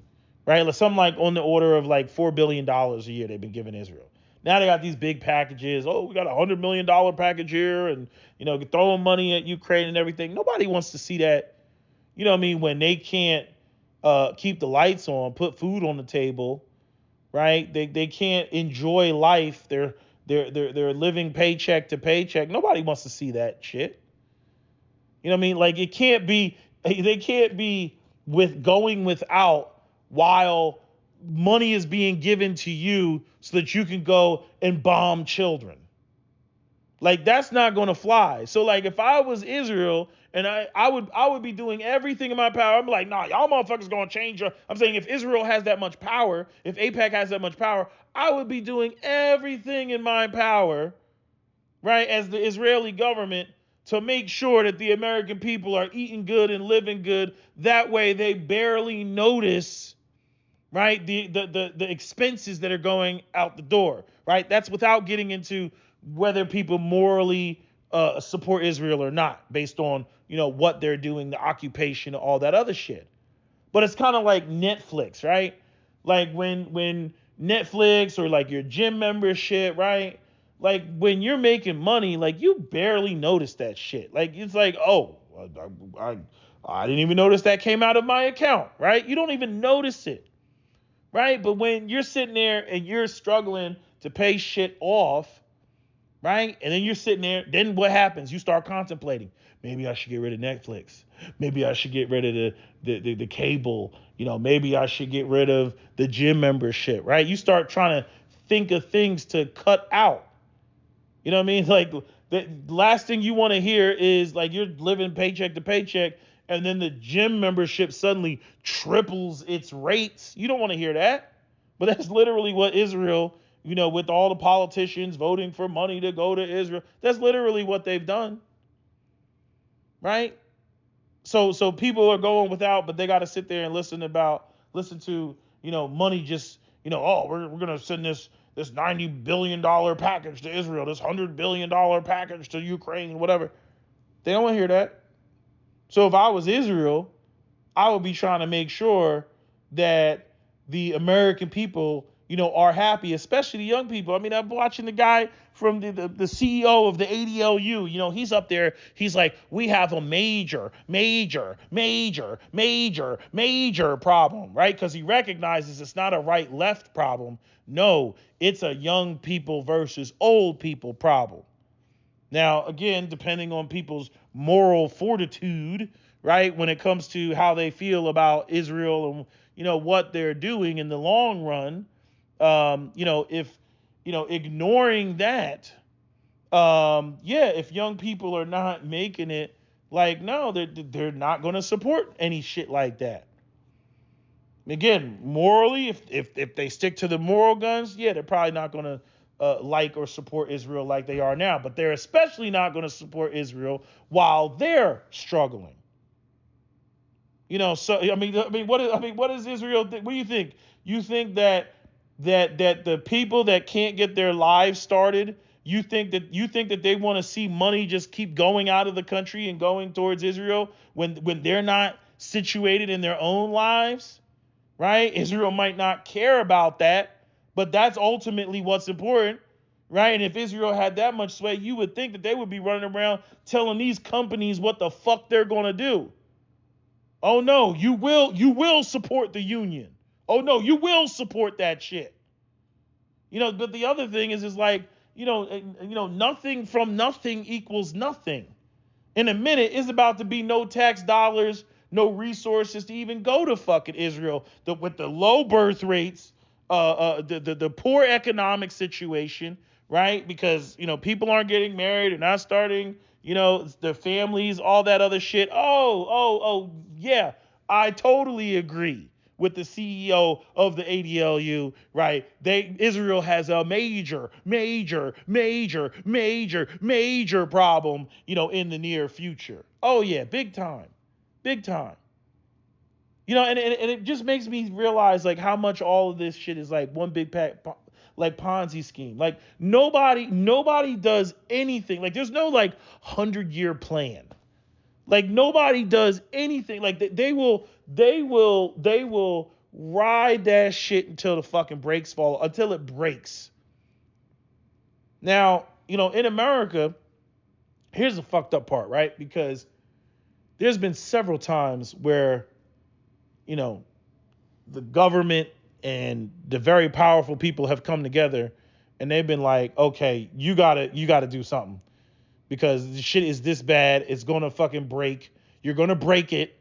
[SPEAKER 2] right? Something on the order of $4 billion a year they've been giving Israel. Now they got these big packages. Oh, we got $100 million package here and, throwing money at Ukraine and everything. Nobody wants to see that, when they can't keep the lights on, put food on the table, right? They can't enjoy life. They're living paycheck to paycheck. Nobody wants to see that shit. It can't be, they can't be going without while money is being given to you so that you can go and bomb children. That's not going to fly. So if I was Israel and I would be doing everything in my power. I'm like, nah, y'all motherfuckers going to change. I'm saying if Israel has that much power, if AIPAC has that much power, I would be doing everything in my power right, as the Israeli government to make sure that the American people are eating good and living good. That way they barely notice, right, the expenses that are going out the door, right? That's without getting into whether people morally support Israel or not, based on, what they're doing, the occupation, all that other shit. But it's kind of like Netflix, right? Like when Netflix or like your gym membership, right? Like when you're making money, like you barely notice that shit. Like it's like, oh, I didn't even notice that came out of my account, right? You don't even notice it, right? But when you're sitting there and you're struggling to pay shit off, right? And then you're sitting there, then what happens? You start contemplating. Maybe I should get rid of Netflix. Maybe I should get rid of the cable. Maybe I should get rid of the gym membership, right? You start trying to think of things to cut out. You know what I mean? Like the last thing you want to hear is like you're living paycheck to paycheck and then the gym membership suddenly triples its rates. You don't want to hear that. But that's literally what Israel, with all the politicians voting for money to go to Israel, that's literally what they've done. Right? So people are going without, but they got to sit there and listen to, money just, oh, we're going to send this $90 billion package to Israel, this $100 billion package to Ukraine, whatever. They don't want to hear that. So if I was Israel, I would be trying to make sure that the American people, are happy, especially the young people. I mean, I'm watching the guy from the CEO of the ADLU. He's up there. He's like, we have a major problem, right? Because he recognizes it's not a right-left problem. No, it's a young people versus old people problem. Now, again, depending on people's moral fortitude, right, when it comes to how they feel about Israel and, what they're doing in the long run, if, ignoring that, if young people are not making it, like, no, they're not going to support any shit like that. Again, morally, if they stick to the moral guns, they're probably not going to like or support Israel like they are now. But they're especially not going to support Israel while they're struggling. So what is Israel? What do you think? You think that the people that can't get their lives started, you think that they want to see money just keep going out of the country and going towards Israel when they're not situated in their own lives, right? Israel might not care about that, but that's ultimately what's important, right? And if Israel had that much sway, you would think that they would be running around telling these companies what the fuck they're going to do. Oh no, you will support the union. Oh no, you will support that shit. But the other thing is like, nothing from nothing equals nothing. In a minute, it's about to be no tax dollars, no resources to even go to fucking Israel. With the low birth rates, the poor economic situation, right? Because, people aren't getting married and not starting, their families, all that other shit. Oh, yeah, I totally agree with the CEO of the ADLU, right? Israel has a major problem, in the near future. Oh yeah, big time. And it just makes me realize like how much all of this shit is like one big like Ponzi scheme. Like nobody does anything. Like there's no like 100-year plan. Like nobody does anything. Like they will ride that shit until the fucking brakes fall, until it breaks. Now, in America, here's the fucked up part, right? Because there's been several times where, the government and the very powerful people have come together and they've been like, okay, you gotta do something because the shit is this bad. It's going to fucking break. You're going to break it.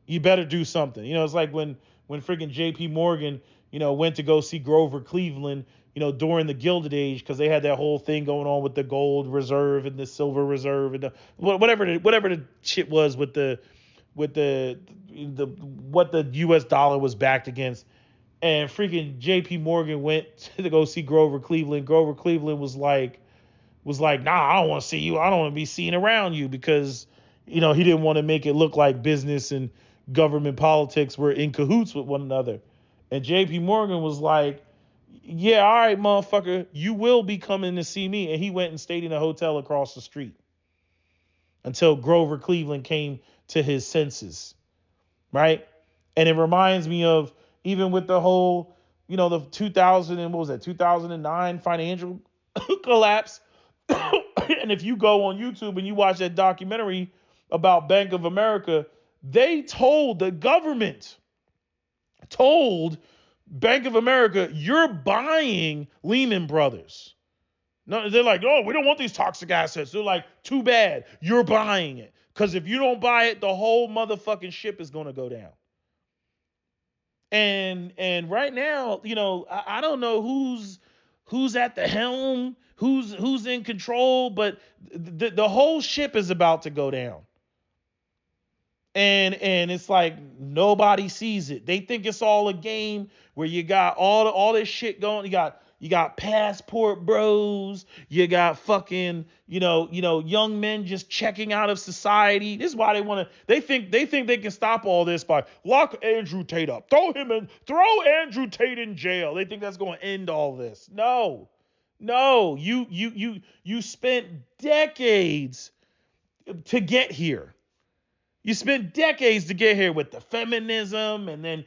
[SPEAKER 2] You better do something. It's like when freaking JP Morgan, went to go see Grover Cleveland, during the Gilded Age, because they had that whole thing going on with the gold reserve and the silver reserve and whatever the shit was with the what the US dollar was backed against. And freaking JP Morgan went to go see Grover Cleveland. Grover Cleveland was like, was like, nah, I don't want to see you. I don't want to be seen around you because, he didn't want to make it look like business and government politics were in cahoots with one another. And JP Morgan was like, yeah, all right, motherfucker, you will be coming to see me. And he went and stayed in a hotel across the street until Grover Cleveland came to his senses, right? And it reminds me of even with the whole, the 2000 and what was that, 2009 financial collapse. And if you go on YouTube and you watch that documentary about Bank of America, the government told Bank of America, you're buying Lehman Brothers. No, they're like, oh, we don't want these toxic assets. They're like, too bad, you're buying it. Because if you don't buy it, the whole motherfucking ship is going to go down. And right now, I don't know who's at the helm, who's in control, but the whole ship is about to go down. And it's like nobody sees it. They think it's all a game where you got all this shit going. You got passport bros. You got fucking young men just checking out of society. This is why they want to. They think they can stop all this by lock Andrew Tate up, throw Andrew Tate in jail. They think that's going to end all this. No, you spent decades to get here. You spent decades to get here with the feminism, and then,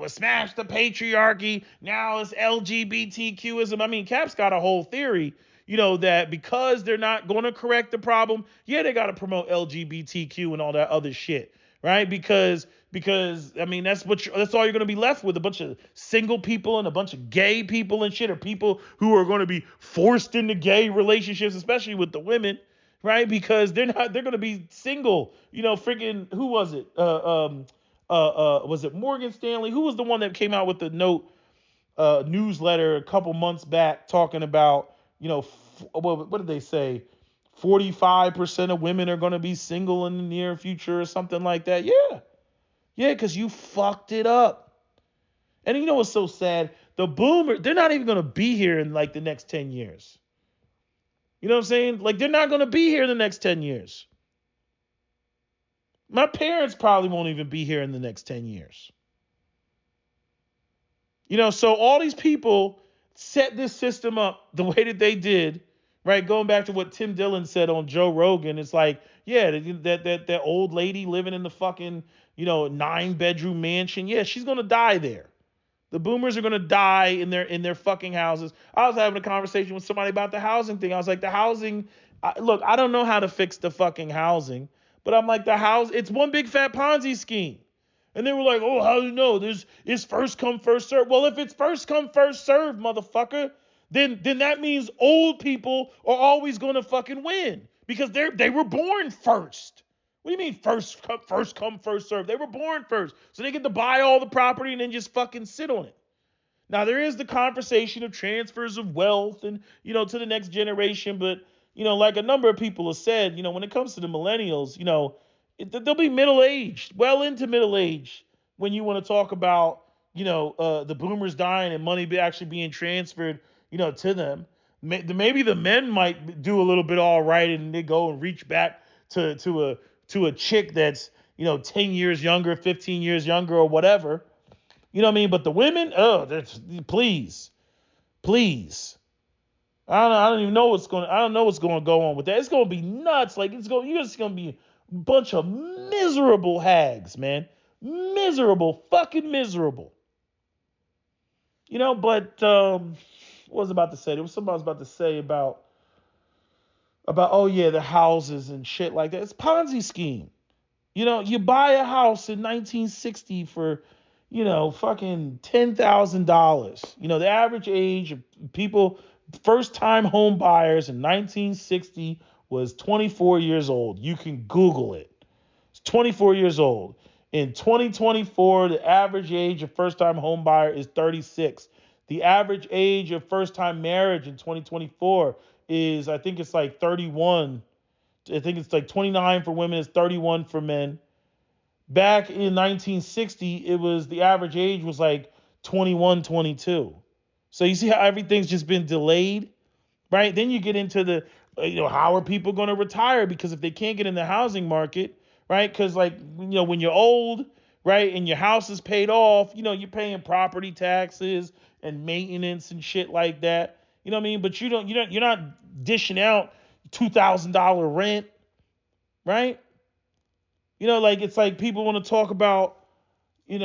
[SPEAKER 2] smash the patriarchy. Now it's LGBTQism. I mean, Cap's got a whole theory, that because they're not going to correct the problem, they got to promote LGBTQ and all that other shit, right? Because I mean, that's all you're going to be left with, a bunch of single people and a bunch of gay people and shit, or people who are going to be forced into gay relationships, especially with the women. Right, because they're going to be single. Freaking, who was it? Was it Morgan Stanley? Who was the one that came out with the note newsletter a couple months back talking about, what did they say? 45% of women are going to be single in the near future or something like that. Yeah, because you fucked it up. And you know what's so sad? The boomers, they're not even going to be here in like the next 10 years. You know what I'm saying? Like, they're not going to be here in the next 10 years. My parents probably won't even be here in the next 10 years. So all these people set this system up the way that they did, right? Going back to what Tim Dillon said on Joe Rogan, it's like, yeah, that old lady living in the fucking, 9-bedroom mansion. Yeah, she's going to die there. The boomers are going to die in their fucking houses. I was having a conversation with somebody about the housing thing. I was like, the housing, look, I don't know how to fix the fucking housing, but I'm like, it's one big fat Ponzi scheme. And they were like, oh, how do you know? It's first come, first serve. Well, if it's first come, first serve, motherfucker, then that means old people are always going to fucking win because they were born first. What do you mean first come, first serve? They were born first. So they get to buy all the property and then just fucking sit on it. Now, there is the conversation of transfers of wealth and, to the next generation. But, like a number of people have said, when it comes to the millennials, they'll be middle-aged, well into middle-age when you want to talk about, the boomers dying and money actually being transferred, to them. Maybe the men might do a little bit all right and they go and reach back to a chick that's, 10 years younger, 15 years younger or whatever. You know what I mean? But the women, please. I don't know what's going to go on with that. It's going to be nuts. Like, you're just going to be a bunch of miserable hags, man. Fucking miserable. But what was I about to say? There was something I was about to say about the houses and shit like that. It's Ponzi scheme. You buy a house in 1960 for, fucking $10,000. The average age of people, first-time home buyers in 1960 was 24 years old. You can Google it. It's 24 years old. In 2024, the average age of first-time home buyer is 36. The average age of first-time marriage in 2024 is, I think it's like 31. I think it's like 29 for women, it's 31 for men. Back in 1960, the average age was like 21, 22. So you see how everything's just been delayed, right? Then you get into How are people going to retire? Because if they can't get in the housing market, right? Because when you're old, right, and your house is paid off, you're paying property taxes and maintenance and shit like that. You know what I mean? But you're not dishing out $2,000 rent, right? It's like people want to talk about, excuse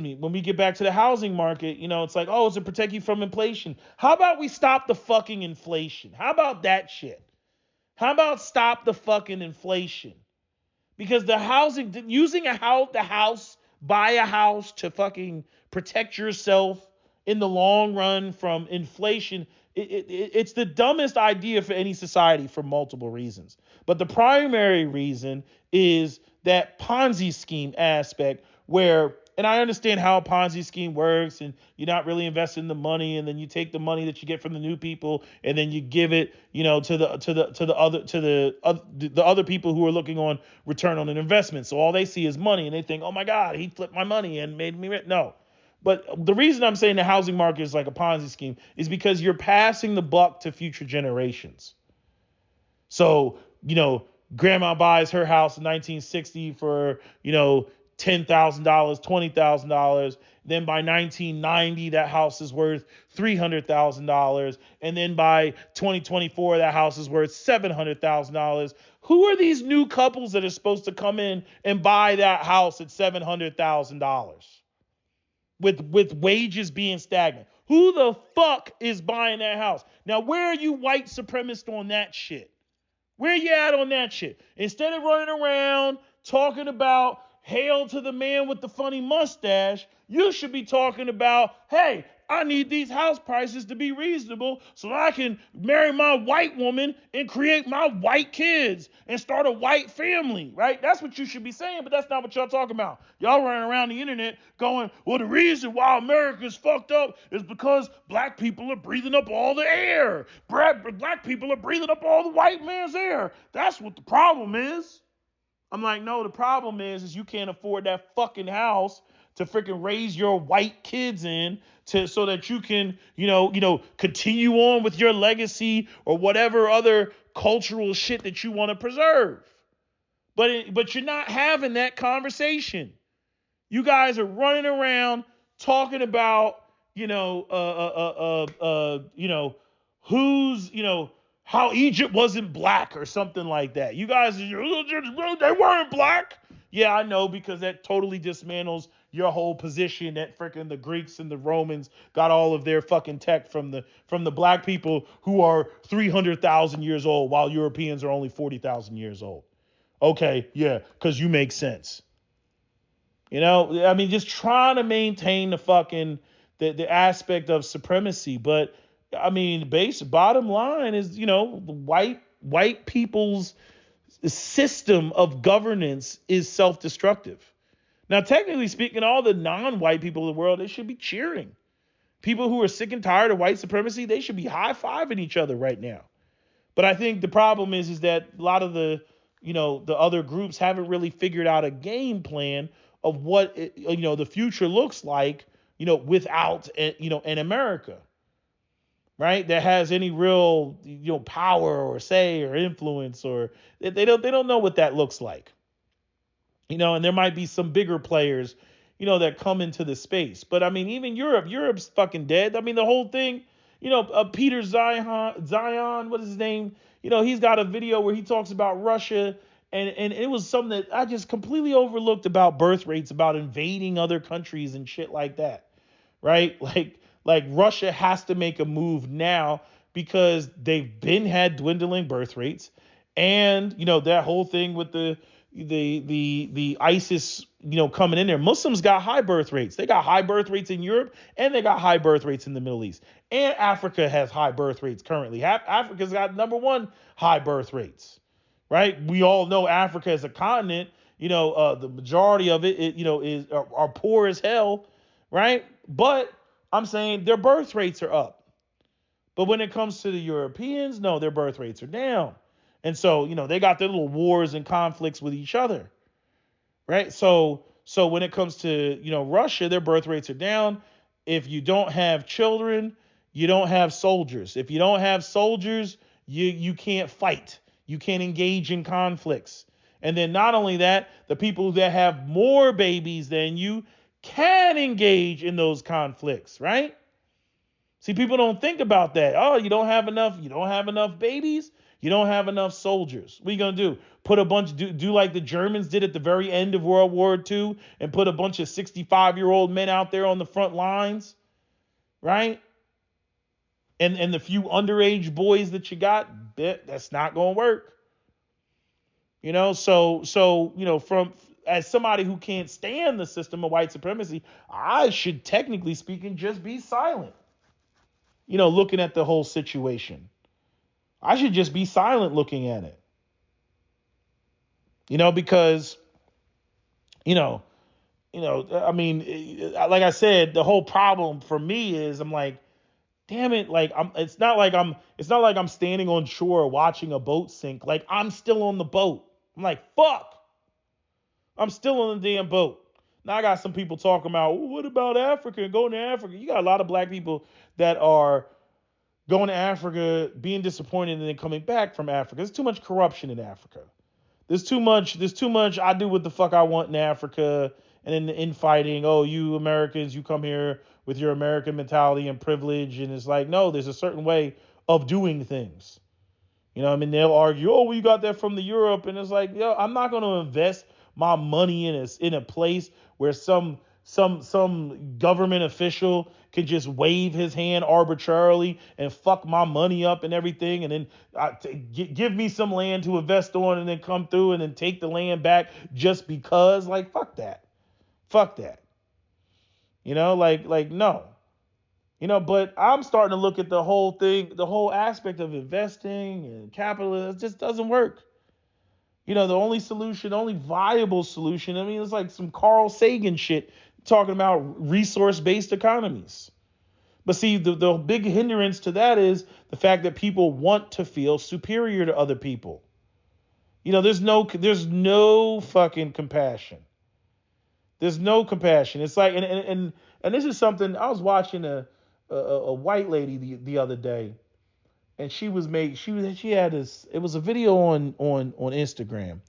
[SPEAKER 2] me, when we get back to the housing market, it's like, oh, it's to protect you from inflation. How about we stop the fucking inflation? How about that shit? How about stop the fucking inflation? Because the housing, using buy a house to fucking protect yourself in the long run from inflation, it's the dumbest idea for any society for multiple reasons. But the primary reason is that Ponzi scheme aspect where, and I understand how a Ponzi scheme works, and you're not really investing the money, and then you take the money that you get from the new people, and then you give it, to the other people who are looking on return on an investment. So all they see is money, and they think, oh my God, he flipped my money and made me rich. No. But the reason I'm saying the housing market is like a Ponzi scheme is because you're passing the buck to future generations. So, grandma buys her house in 1960 for, $10,000, $20,000. Then by 1990, that house is worth $300,000. And then by 2024, that house is worth $700,000. Who are these new couples that are supposed to come in and buy that house at $700,000? With wages being stagnant? Who the fuck is buying that house? Now, where are you white supremacists on that shit? Where you at on that shit? Instead of running around talking about hail to the man with the funny mustache, you should be talking about, hey, I need these house prices to be reasonable so I can marry my white woman and create my white kids and start a white family, right? That's what you should be saying, but that's not what y'all talking about. Y'all running around the internet going, well, the reason why America's fucked up is because black people are breathing up all the air. Black people are breathing up all the white man's air. That's what the problem is. I'm like, no, the problem is you can't afford that fucking house to freaking raise your white kids in so that you can, continue on with your legacy or whatever other cultural shit that you want to preserve. But you're not having that conversation. You guys are running around talking about, who's, how Egypt wasn't black or something like that. You guys, they weren't black. Yeah, I know, because that totally dismantles your whole position that freaking the Greeks and the Romans got all of their fucking tech from the black people who are 300,000 years old while Europeans are only 40,000 years old. Okay, yeah, because you make sense. Just trying to maintain the fucking the aspect of supremacy, but bottom line is, white people's system of governance is self-destructive. Now, technically speaking, all the non-white people in the world, they should be cheering. People who are sick and tired of white supremacy, they should be high-fiving each other right now. But I think the problem is that a lot of the other groups haven't really figured out a game plan of what the future looks like, without an America, right? That has any real power or say or influence, or they don't know what that looks like. And there might be some bigger players, that come into the space. But even Europe's fucking dead. The whole thing, Peter Zion, what is his name? He's got a video where he talks about Russia, and it was something that I just completely overlooked about birth rates, about invading other countries and shit like that, right? Like Russia has to make a move now because they've had dwindling birth rates, and that whole thing with the ISIS coming in there. Muslims got high birth rates. They got high birth rates in Europe, and they got high birth rates in the Middle East. And Africa has high birth rates currently. Africa's got number one high birth rates, right? We all know Africa as a continent, the majority of it are poor as hell, right? But I'm saying their birth rates are up. But when it comes to the Europeans, no, their birth rates are down. And so, they got their little wars and conflicts with each other, right? So when it comes to, Russia, their birth rates are down. If you don't have children, you don't have soldiers. If you don't have soldiers, you can't fight. You can't engage in conflicts. And then not only that, the people that have more babies than you can engage in those conflicts, right? See, people don't think about that. Oh, you don't have enough babies, you don't have enough soldiers. What are you gonna do? Put a bunch, do like the Germans did at the very end of World War II and put a bunch of 65-year-old men out there on the front lines, right? And the few underage boys that you got, that's not gonna work. From as somebody who can't stand the system of white supremacy, I should technically speaking just be silent. Looking at the whole situation. I should just be silent looking at it. Because, I mean, like I said, the whole problem for me is I'm like, damn it, like it's not like I'm standing on shore watching a boat sink. Like I'm still on the boat. I'm like, fuck. I'm still on the damn boat. Now I got some people talking about, well, what about Africa? Going to Africa. You got a lot of black people that are going to Africa, being disappointed, and then coming back from Africa. There's too much corruption in Africa. There's too much. I do what the fuck I want in Africa, and then the infighting. Oh, you Americans, you come here with your American mentality and privilege, and it's like, no, there's a certain way of doing things. They'll argue, oh, we got that from the Europe, and it's like, yo, I'm not going to invest my money in a place where some government official can just wave his hand arbitrarily and fuck my money up and everything, and then give me some land to invest on, and then come through and then take the land back just because. Like, fuck that. No. But I'm starting to look at the whole thing, the whole aspect of investing and capitalism. It just doesn't work. The only viable solution, I mean, it's like some Carl Sagan shit talking about resource-based economies. But see, the big hindrance to that is the fact that people want to feel superior to other people. There's no fucking compassion. There's no compassion. It's like, and this is something I was watching a white lady the other day, and she had this. It was a video on Instagram,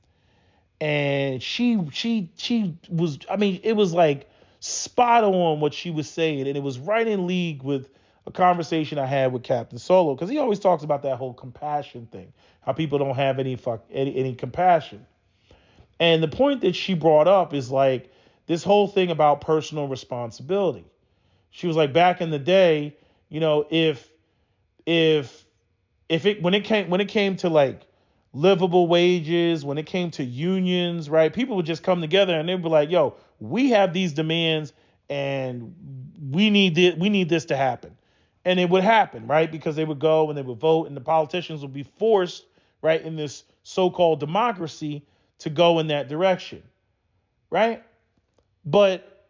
[SPEAKER 2] and she was. I mean, it was like spot on what she was saying, and it was right in league with a conversation I had with Captain Solo, because he always talks about that whole compassion thing, how people don't have any compassion. And the point that she brought up is like this whole thing about personal responsibility. She was like, back in the day, if when it came to like livable wages, when it came to unions, right, people would just come together and they'd be like, yo, we have these demands and we need this to happen. And it would happen, right? Because they would go and they would vote, and the politicians would be forced, right, in this so-called democracy to go in that direction, right? But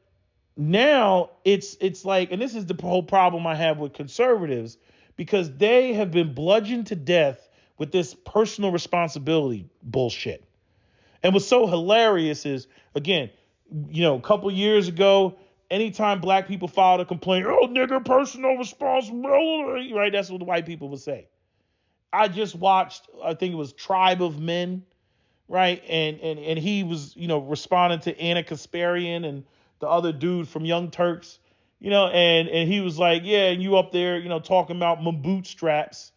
[SPEAKER 2] now it's like, and this is the whole problem I have with conservatives, because they have been bludgeoned to death with this personal responsibility bullshit. And what's so hilarious is, again, a couple years ago, anytime black people filed a complaint, oh, nigga, personal responsibility, right? That's what the white people would say. I just watched, I think it was Tribe of Men, right? And he was, responding to Anna Kasparian and the other dude from Young Turks, and he was like, yeah, and you up there, talking about my bootstraps,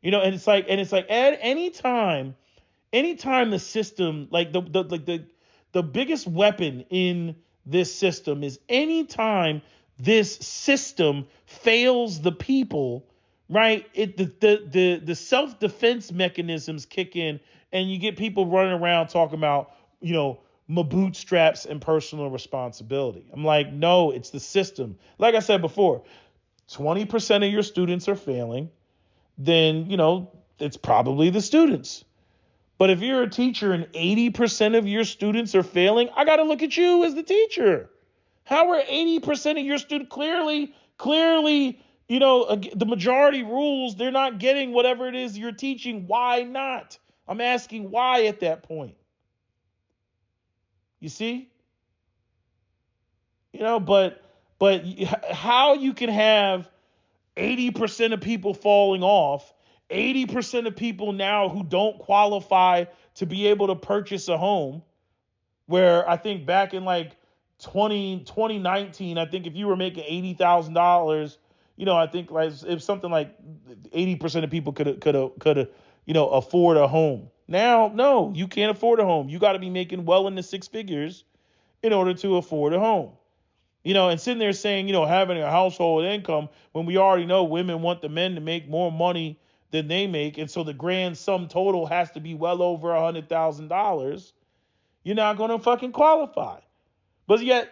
[SPEAKER 2] and it's like at anytime the system, like the biggest weapon in this system is anytime this system fails the people, right? The self-defense mechanisms kick in, and you get people running around talking about, my bootstraps and personal responsibility. I'm like, no, it's the system. Like I said before, 20% of your students are failing, then, it's probably the students. But if you're a teacher and 80% of your students are failing, I got to look at you as the teacher. How are 80% of your students clearly, the majority rules, they're not getting whatever it is you're teaching. Why not? I'm asking why at that point. You see? But how you can have 80% of people falling off, 80% of people now who don't qualify to be able to purchase a home, where I think back in like 2019, I think if you were making $80,000, I think like if something like 80% of people could afford a home. Now, no, you can't afford a home. You got to be making well into six figures in order to afford a home. And sitting there saying, having a household income when we already know women want the men to make more money than they make. And so the grand sum total has to be well over $100,000. You're not going to fucking qualify. But yet,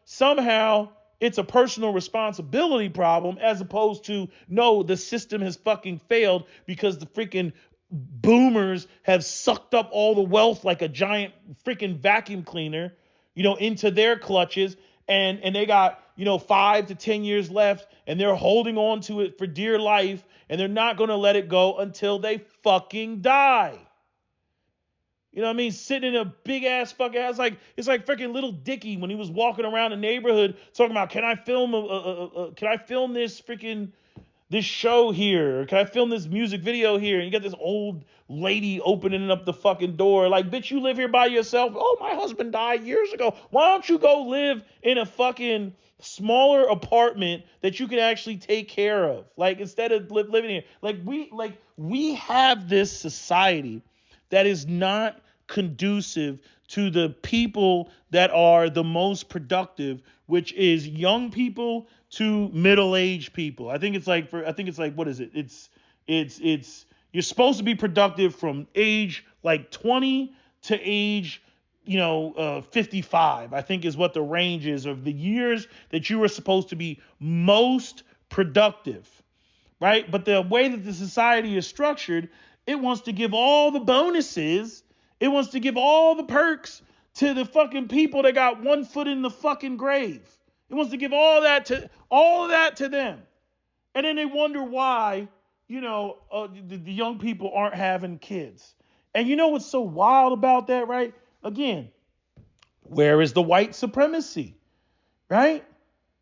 [SPEAKER 2] somehow it's a personal responsibility problem as opposed to, no, the system has fucking failed because the freaking boomers have sucked up all the wealth like a giant freaking vacuum cleaner, into their clutches. And they got, 5 to 10 years left and they're holding on to it for dear life. And they're not going to let it go until they fucking die. You know what I mean? Sitting in a big ass fucking house. It's like freaking Little Dicky when he was walking around the neighborhood talking about, can I film this show here? Or can I film this music video here? And you got this old lady opening up the fucking door. Like, bitch, you live here by yourself? Oh, my husband died years ago. Why don't you go live in a fucking smaller apartment that you can actually take care of? Like, instead of living here. We have this society that is not conducive to the people that are the most productive, which is young people to middle-aged people. I think it's like what is it? It's you're supposed to be productive from age like 20 to age 55. I think is what the range is of the years that you are supposed to be most productive, right? But the way that the society is structured, it wants to give all the bonuses. It wants to give all the perks to the fucking people that got one foot in the fucking grave. It wants to give all of that to them. And then they wonder why, the young people aren't having kids. And you know what's so wild about that, right? Again, where is the white supremacy, right?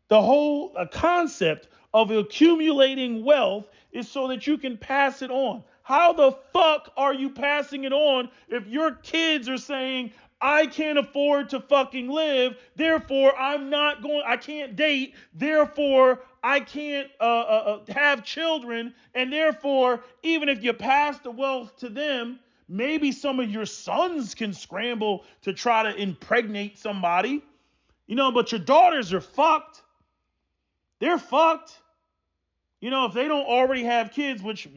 [SPEAKER 2] The whole concept of accumulating wealth is so that you can pass it on. How the fuck are you passing it on if your kids are saying, I can't afford to fucking live, therefore I can't date, therefore I can't have children, and therefore even if you pass the wealth to them, maybe some of your sons can scramble to try to impregnate somebody, but your daughters are fucked. They're fucked. If they don't already have kids, which,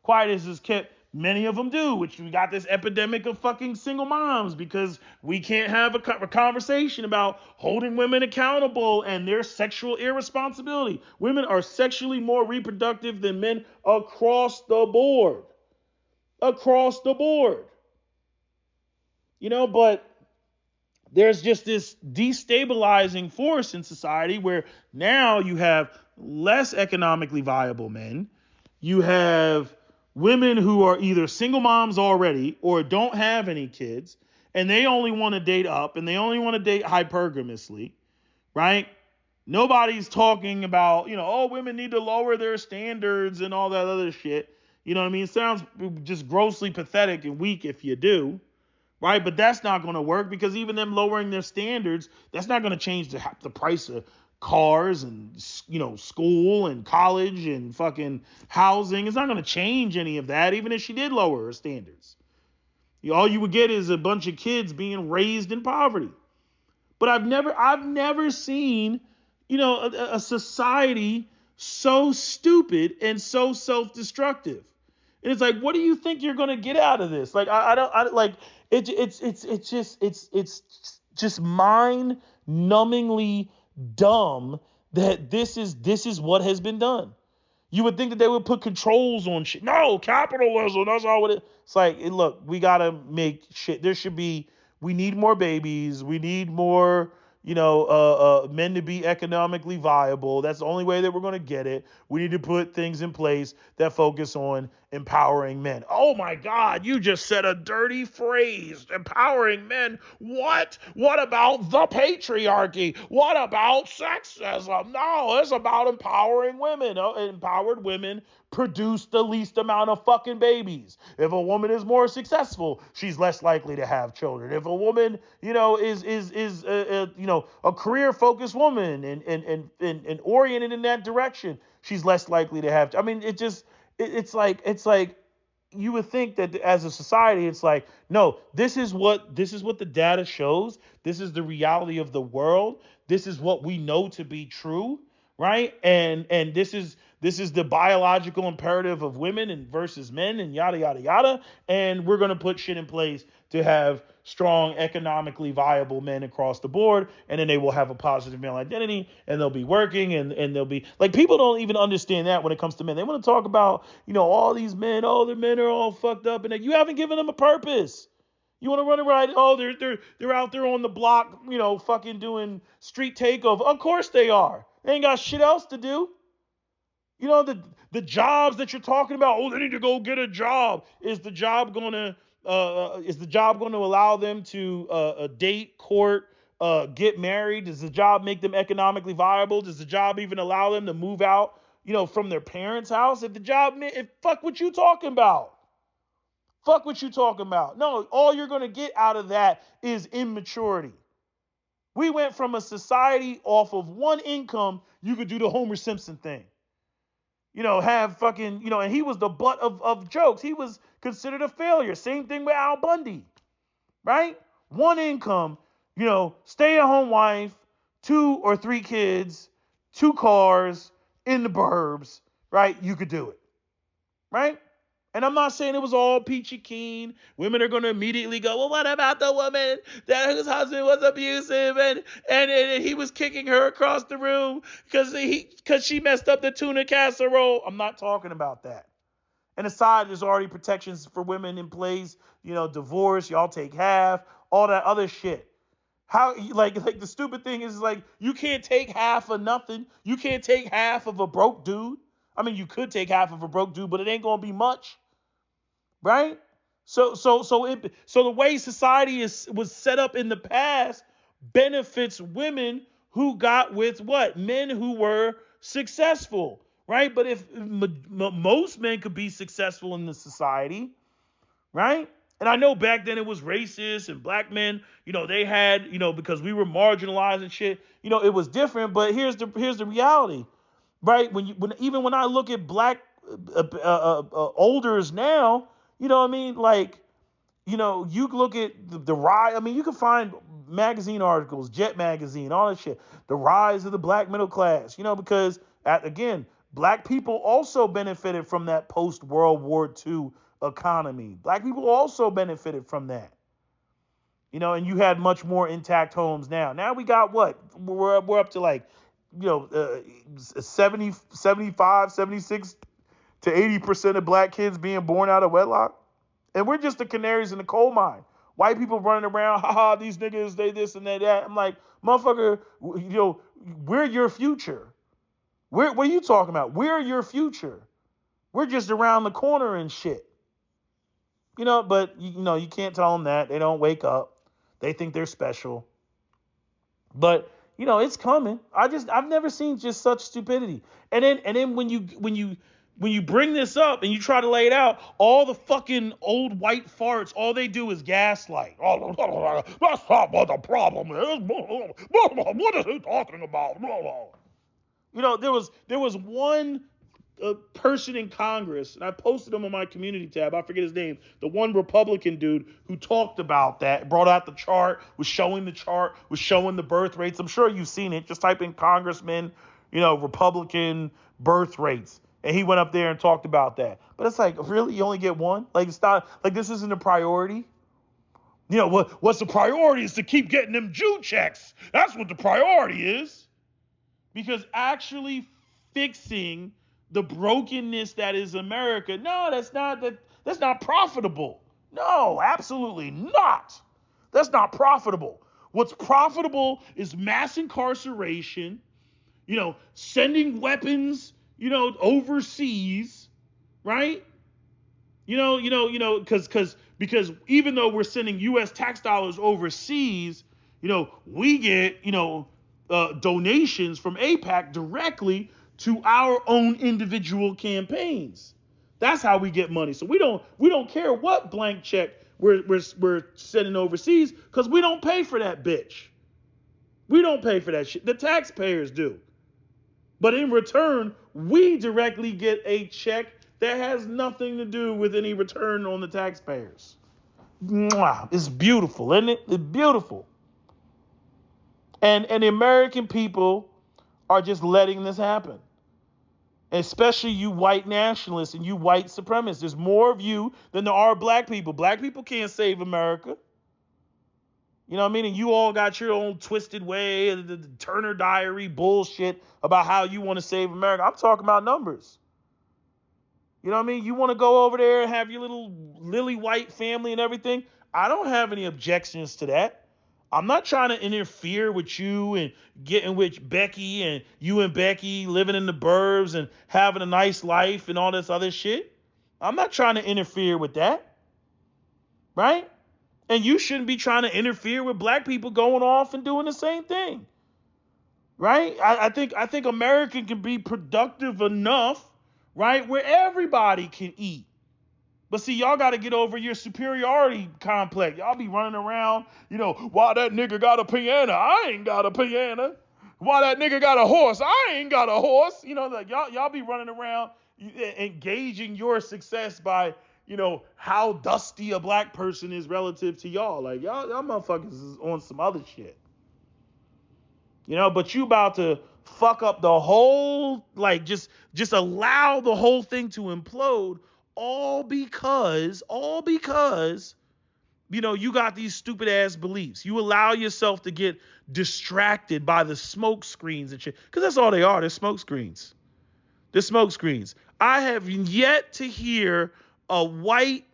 [SPEAKER 2] quiet as is kept, many of them do, which we got this epidemic of fucking single moms because we can't have a conversation about holding women accountable and their sexual irresponsibility. Women are sexually more reproductive than men across the board. Across the board. But there's just this destabilizing force in society where now you have less economically viable men. You have women who are either single moms already or don't have any kids, and they only want to date up and they only want to date hypergamously, right? Nobody's talking about, women need to lower their standards and all that other shit. You know what I mean? It sounds just grossly pathetic and weak if you do, right? But that's not going to work because even them lowering their standards, that's not going to change the price of cars and, school and college and fucking housing. It's not going to change any of that, even if she did lower her standards. All you would get is a bunch of kids being raised in poverty. But I've never seen, a society so stupid and so self-destructive. And it's like, what do you think you're going to get out of this? Like, it's just mind-numbingly dumb that this is what has been done. You would think that they would put controls on shit. No, capitalism, that's all it is. It's like, look, we got to make shit. We need more babies. We need more, men to be economically viable. That's the only way that we're going to get it. We need to put things in place that focus on empowering men. Oh my God, you just said a dirty phrase. Empowering men. What? What about the patriarchy? What about sexism? No, it's about empowering women. Empowered women produce the least amount of fucking babies. If a woman is more successful, she's less likely to have children. If a woman, is a career focused woman and oriented in that direction, she's less likely to have. I mean, it's like you would think that as a society, it's like, no, this is what the data shows. This is the reality of the world. This is what we know to be true, right? And this is the biological imperative of women and versus men and yada yada yada. And we're gonna put shit in place to have strong, economically viable men across the board, and then they will have a positive male identity, and they'll be working, and they'll be like, people don't even understand that when it comes to men. They want to talk about, all these men, the men are all fucked up, and you haven't given them a purpose. You want to run around, they're out there on the block, fucking doing street takeover. Of course they are. They ain't got shit else to do. The jobs that you're talking about, they need to go get a job. Is the job going to allow them to date, court, get married? Does the job make them economically viable? Does the job even allow them to move out, from their parents' house? Fuck what you talking about. Fuck what you talking about. No, all you're going to get out of that is immaturity. We went from a society off of one income, you could do the Homer Simpson thing. Have fucking, and he was the butt of jokes. He was considered a failure. Same thing with Al Bundy, right? One income, stay-at-home wife, 2 or 3 kids, 2 cars in the burbs, right? You could do it, right? And I'm not saying it was all peachy keen. Women are going to immediately go, well, what about the woman whose husband was abusive and he was kicking her across the room because she messed up the tuna casserole? I'm not talking about that. And aside, there's already protections for women in place. Divorce, y'all take half, all that other shit. How, like the stupid thing is, like, you can't take half of nothing. You can't take half of a broke dude. I mean, you could take half of a broke dude, but it ain't going to be much. Right? So the way society was set up in the past benefits women who got with what? Men who were successful, right? But if most men could be successful in the society, right? And I know back then it was racist, and black men, they had, because we were marginalized and shit, it was different. But here's the reality, right? When I look at black olders now, you know what I mean? Like, you look at the rise. I mean, you can find magazine articles, Jet Magazine, all that shit. The rise of the black middle class, because, again, black people also benefited from that post-World War II economy. Black people also benefited from that. And you had much more intact homes now. Now we got what? We're up to like, 70, 75, 76 to 80% of black kids being born out of wedlock. And we're just the canaries in the coal mine. White people running around, these niggas, they this and they that. I'm like, motherfucker, we're your future. What are you talking about? We're your future. We're just around the corner and shit. But, you can't tell them that. They don't wake up. They think they're special. But, it's coming. I've never seen just such stupidity. And then when you bring this up and you try to lay it out, all the fucking old white farts, all they do is gaslight. That's not what the problem is. What is he talking about? There was one person in Congress, and I posted him on my community tab. I forget his name. The one Republican dude who talked about that, brought out the chart, was showing the birth rates. I'm sure you've seen it. Just type in congressman, Republican birth rates. And he went up there and talked about that. But it's like, really? You only get one? Like, it's not, like, this isn't a priority? What's the priority is to keep getting them Jew checks. That's what the priority is. Because actually fixing the brokenness that is America, no, that's not profitable. No, absolutely not. That's not profitable. What's profitable is mass incarceration, sending weapons, overseas, right? Because even though we're sending U.S. tax dollars overseas, we get donations from AIPAC directly to our own individual campaigns. That's how we get money. So we don't care what blank check we're sending overseas because we don't pay for that bitch. We don't pay for that shit. The taxpayers do. But in return, we directly get a check that has nothing to do with any return on the taxpayers. Mwah. It's beautiful, isn't it? It's beautiful. And the American people are just letting this happen. Especially you white nationalists and you white supremacists. There's more of you than there are black people. Black people can't save America. You know what I mean? And you all got your own twisted way, the Turner Diary bullshit about how you want to save America. I'm talking about numbers. You know what I mean? You want to go over there and have your little lily white family and everything. I don't have any objections to that. I'm not trying to interfere with you and getting with Becky and you and Becky living in the burbs and having a nice life and all this other shit. I'm not trying to interfere with that. Right? And you shouldn't be trying to interfere with black people going off and doing the same thing. Right? I think America can be productive enough, right, where everybody can eat. But see, y'all got to get over your superiority complex. Y'all be running around, why that nigga got a piano? I ain't got a piano. Why that nigga got a horse? I ain't got a horse. Like y'all be running around engaging your success by, how dusty a black person is relative to y'all. Like y'all motherfuckers is on some other shit. But you about to fuck up the whole, like just allow the whole thing to implode. All because, you got these stupid ass beliefs. You allow yourself to get distracted by the smoke screens and shit. Because that's all they are. They're smoke screens. They're smoke screens. I have yet to hear a white,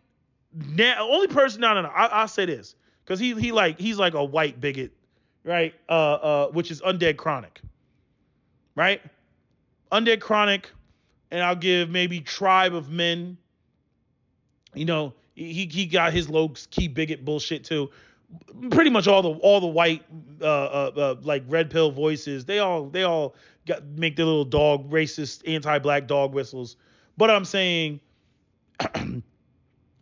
[SPEAKER 2] only person, no, I'll say this. Because he's like a white bigot, right? Which is Undead Chronic. Right? Undead Chronic, and I'll give maybe Tribe of Men. He got his low key bigot bullshit too. Pretty much all the white like red pill voices, they all make their little dog racist anti-black dog whistles. But I'm saying,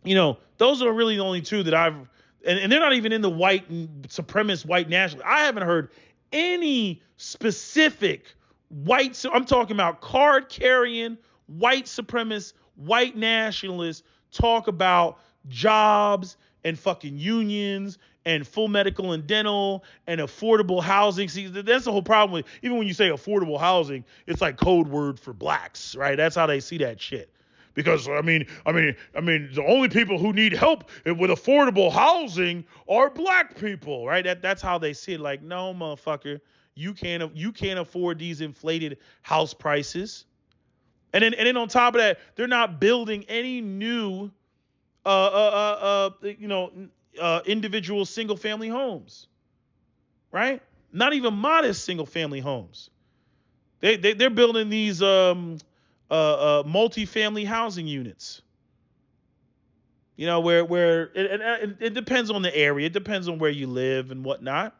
[SPEAKER 2] those are really the only two that I've, and they're not even in the white supremacist white nationalist. I haven't heard any specific white. So I'm talking about card carrying white supremacist white nationalists talk about jobs and fucking unions and full medical and dental and affordable housing. See, that's the whole problem. Even when you say affordable housing, it's like code word for blacks, right? That's how they see that shit. Because I mean, the only people who need help with affordable housing are black people, right? That's how they see it. Like, no, motherfucker, you can't afford these inflated house prices. And then on top of that, they're not building any new, individual single family homes, right? Not even modest single family homes. They're building these multi-family housing units. Where it depends on the area, it depends on where you live and whatnot.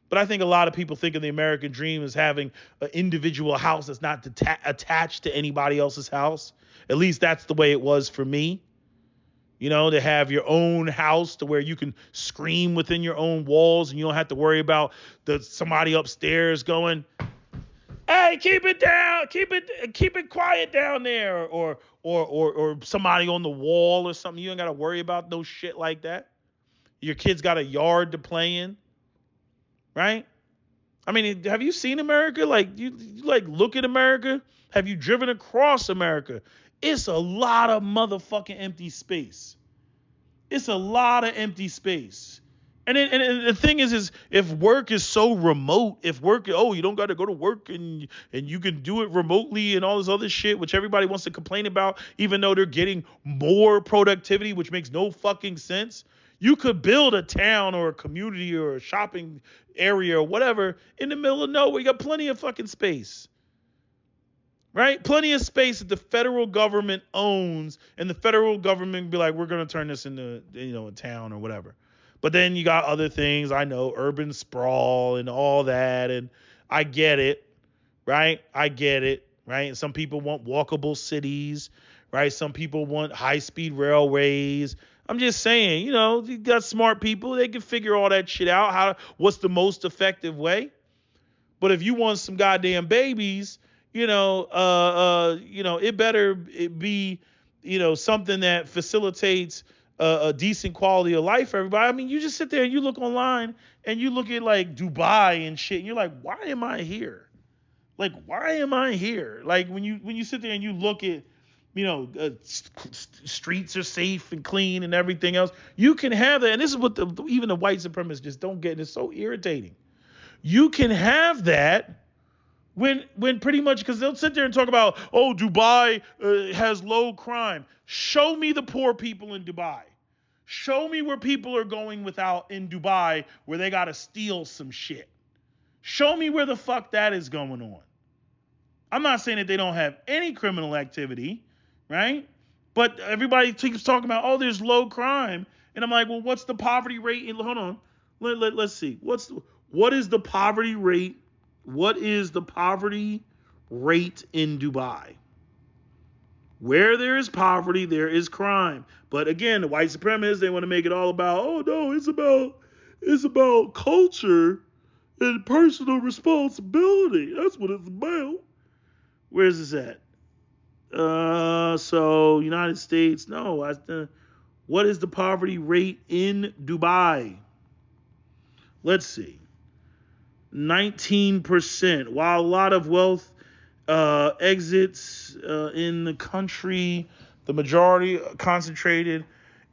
[SPEAKER 2] But I think a lot of people think of the American dream as having an individual house that's not attached to anybody else's house. At least that's the way it was for me. To have your own house to where you can scream within your own walls and you don't have to worry about somebody upstairs going, "Hey, keep it down, keep it quiet down there," or somebody on the wall or something. You ain't got to worry about no shit like that. Your kids got a yard to play in. Right? I mean, have you seen America? Like, you look at America. Have you driven across America? It's a lot of motherfucking empty space. It's a lot of empty space. And the thing is if work is so remote, you don't got to go to work and you can do it remotely and all this other shit, which everybody wants to complain about, even though they're getting more productivity, which makes no fucking sense. You could build a town or a community or a shopping area or whatever in the middle of nowhere. You got plenty of fucking space. right? Plenty of space that the federal government owns, and the federal government be like, we're going to turn this into, a town or whatever. But then you got other things, I know, urban sprawl and all that, and I get it, right? I get it, right? And some people want walkable cities, right? Some people want high-speed railways. I'm just saying, you got smart people, they can figure all that shit out. What's the most effective way? But if you want some goddamn babies, it better be, something that facilitates a decent quality of life for everybody. I mean, you just sit there and you look online and you look at like Dubai and shit, and you're like, why am I here? Like, why am I here? Like when you sit there and you look at, streets are safe and clean and everything else, you can have that. And this is what even the white supremacists just don't get. And it's so irritating. You can have that when pretty much, because they'll sit there and talk about, oh, Dubai has low crime. Show me the poor people in Dubai. Show me where people are going without in Dubai where they got to steal some shit. Show me where the fuck that is going on. I'm not saying that they don't have any criminal activity, right? But everybody keeps talking about, oh, there's low crime. And I'm like, well, what's the poverty rate? Hold on. Let's see. What is the poverty rate? What is the poverty rate in Dubai? Where there is poverty, there is crime. But again, the white supremacists, they want to make it all about, oh no, it's about culture and personal responsibility. That's what it's about. Where's this at? So United States, no. What is the poverty rate in Dubai? Let's see. 19%. While a lot of wealth exits in the country, the majority concentrated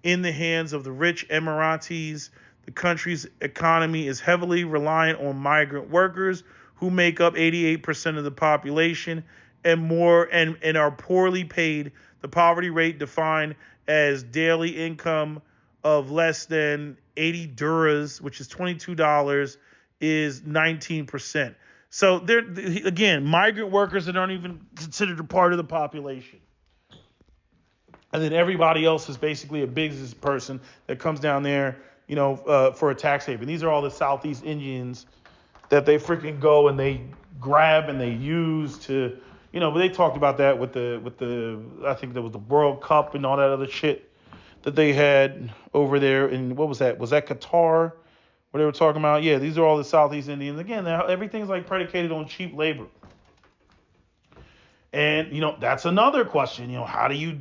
[SPEAKER 2] in the hands of the rich Emiratis. The country's economy is heavily reliant on migrant workers who make up 88% of the population and are poorly paid. The poverty rate defined as daily income of less than 80 duras, which is $22, is 19%. So they're, again, migrant workers that aren't even considered a part of the population. And then everybody else is basically a business person that comes down there, for a tax haven. These are all the Southeast Indians that they freaking go and they grab and they use to, but they talked about that with the I think there was the World Cup and all that other shit that they had over there. And what was that? Was that Qatar? What they were talking about? Yeah, these are all the Southeast Indians. Again, everything's like predicated on cheap labor. And, that's another question. How do you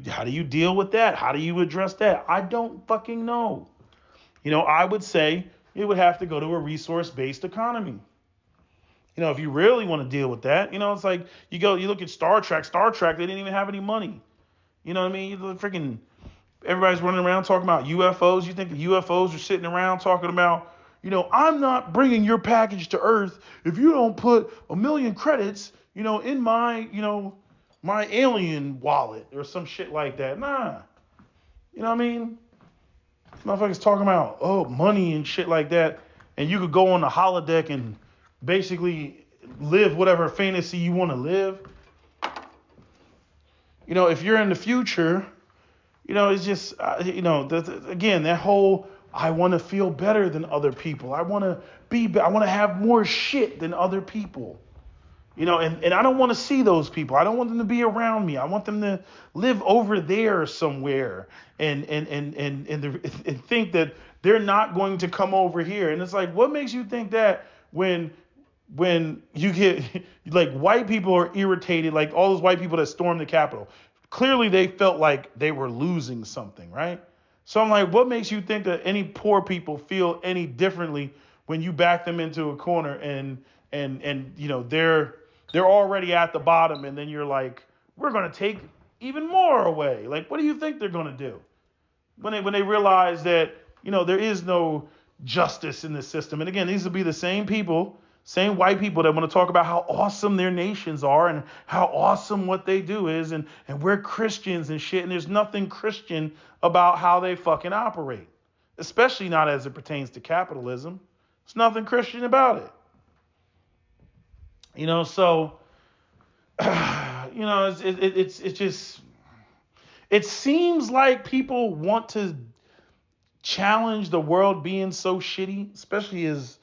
[SPEAKER 2] deal with that? How do you address that? I don't fucking know. I would say it would have to go to a resource-based economy. If you really want to deal with that, it's like you look at Star Trek. Star Trek, they didn't even have any money. You know what I mean? Freaking everybody's running around talking about UFOs. You think the UFOs are sitting around talking about, I'm not bringing your package to Earth if you don't put 1 million credits, in my, my alien wallet or some shit like that. Nah. You know what I mean? This motherfucker's talking about, money and shit like that. And you could go on the holodeck and basically live whatever fantasy you want to live. If you're in the future, it's just, again, that whole, I want to feel better than other people. I want to have more shit than other people. And I don't want to see those people. I don't want them to be around me. I want them to live over there somewhere and think that they're not going to come over here. And it's like, what makes you think that when you get, like, white people are irritated, like all those white people that stormed the Capitol, clearly they felt like they were losing something, right? So I'm like, what makes you think that any poor people feel any differently when you back them into a corner and they're already at the bottom, and then you're like, we're going to take even more away. Like, what do you think they're going to do when they realize that, there is no justice in the system? And again, these will be the same people, same white people that want to talk about how awesome their nations are and how awesome what they do is, and we're Christians and shit, and there's nothing Christian about how they fucking operate, especially not as it pertains to capitalism. There's nothing Christian about it. So, it's just, it seems like people want to challenge the world being so shitty, especially as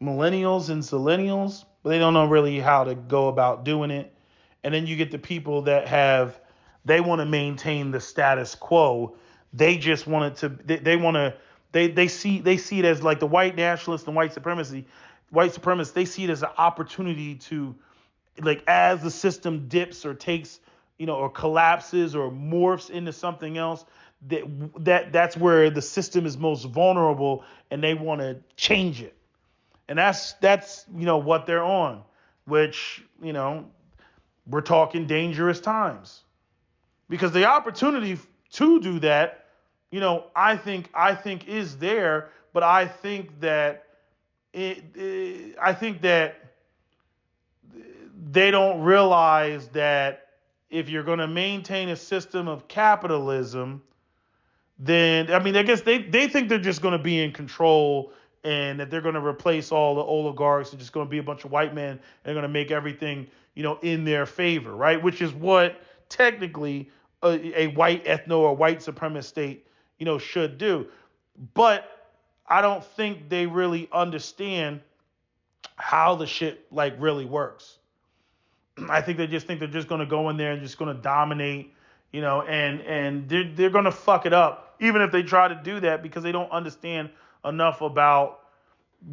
[SPEAKER 2] millennials and zillennials, but they don't know really how to go about doing it. And then you get the people that they want to maintain the status quo. They just want it to, they want to, they see it as like the white nationalists and white supremacists, they see it as an opportunity to, like, as the system dips or takes, or collapses or morphs into something else, that's where the system is most vulnerable, and they want to change it. And that's what they're on, which, we're talking dangerous times, because the opportunity to do that, I think is there, but I think that they don't realize that if you're going to maintain a system of capitalism, then, I mean, I guess they think they're just going to be in control, and that they're going to replace all the oligarchs and just going to be a bunch of white men, and they're going to make everything, in their favor, right? Which is what technically a white ethno or white supremacist state, should do. But I don't think they really understand how the shit like really works. I think they're just going to go in there and just going to dominate, and they're going to fuck it up, even if they try to do that, because they don't understand enough about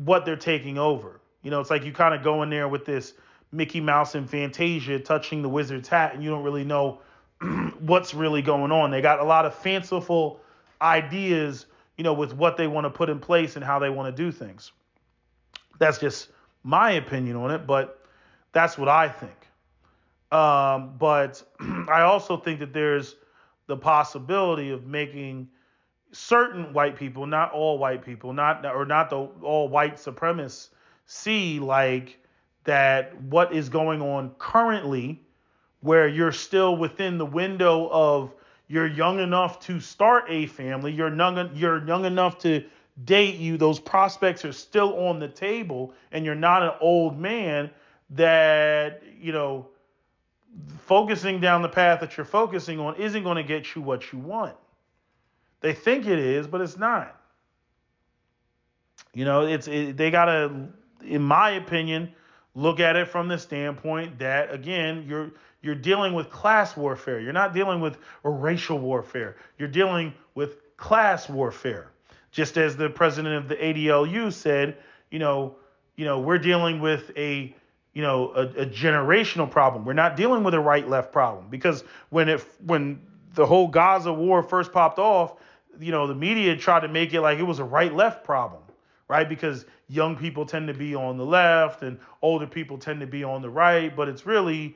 [SPEAKER 2] what they're taking over. It's like you kind of go in there with this Mickey Mouse and Fantasia touching the wizard's hat, and you don't really know what's really going on. They got a lot of fanciful ideas, with what they want to put in place and how they want to do things. That's just my opinion on it, but that's what I think. But I also think that there's the possibility of making certain white people, not all white people, not the all white supremacists, see like that what is going on currently, where you're still within the window of, you're young enough to start a family, you're young enough to date, those prospects are still on the table, and you're not an old man, that, focusing down the path that you're focusing on isn't going to get you what you want. They think it is, but it's not. They gotta, in my opinion, look at it from the standpoint that, again, you're dealing with class warfare. You're not dealing with racial warfare. You're dealing with class warfare. Just as the president of the ADLU said, we're dealing with a generational problem. We're not dealing with a right-left problem, because when the whole Gaza war first popped off, the media tried to make it like it was a right-left problem, right? Because young people tend to be on the left and older people tend to be on the right, but it's really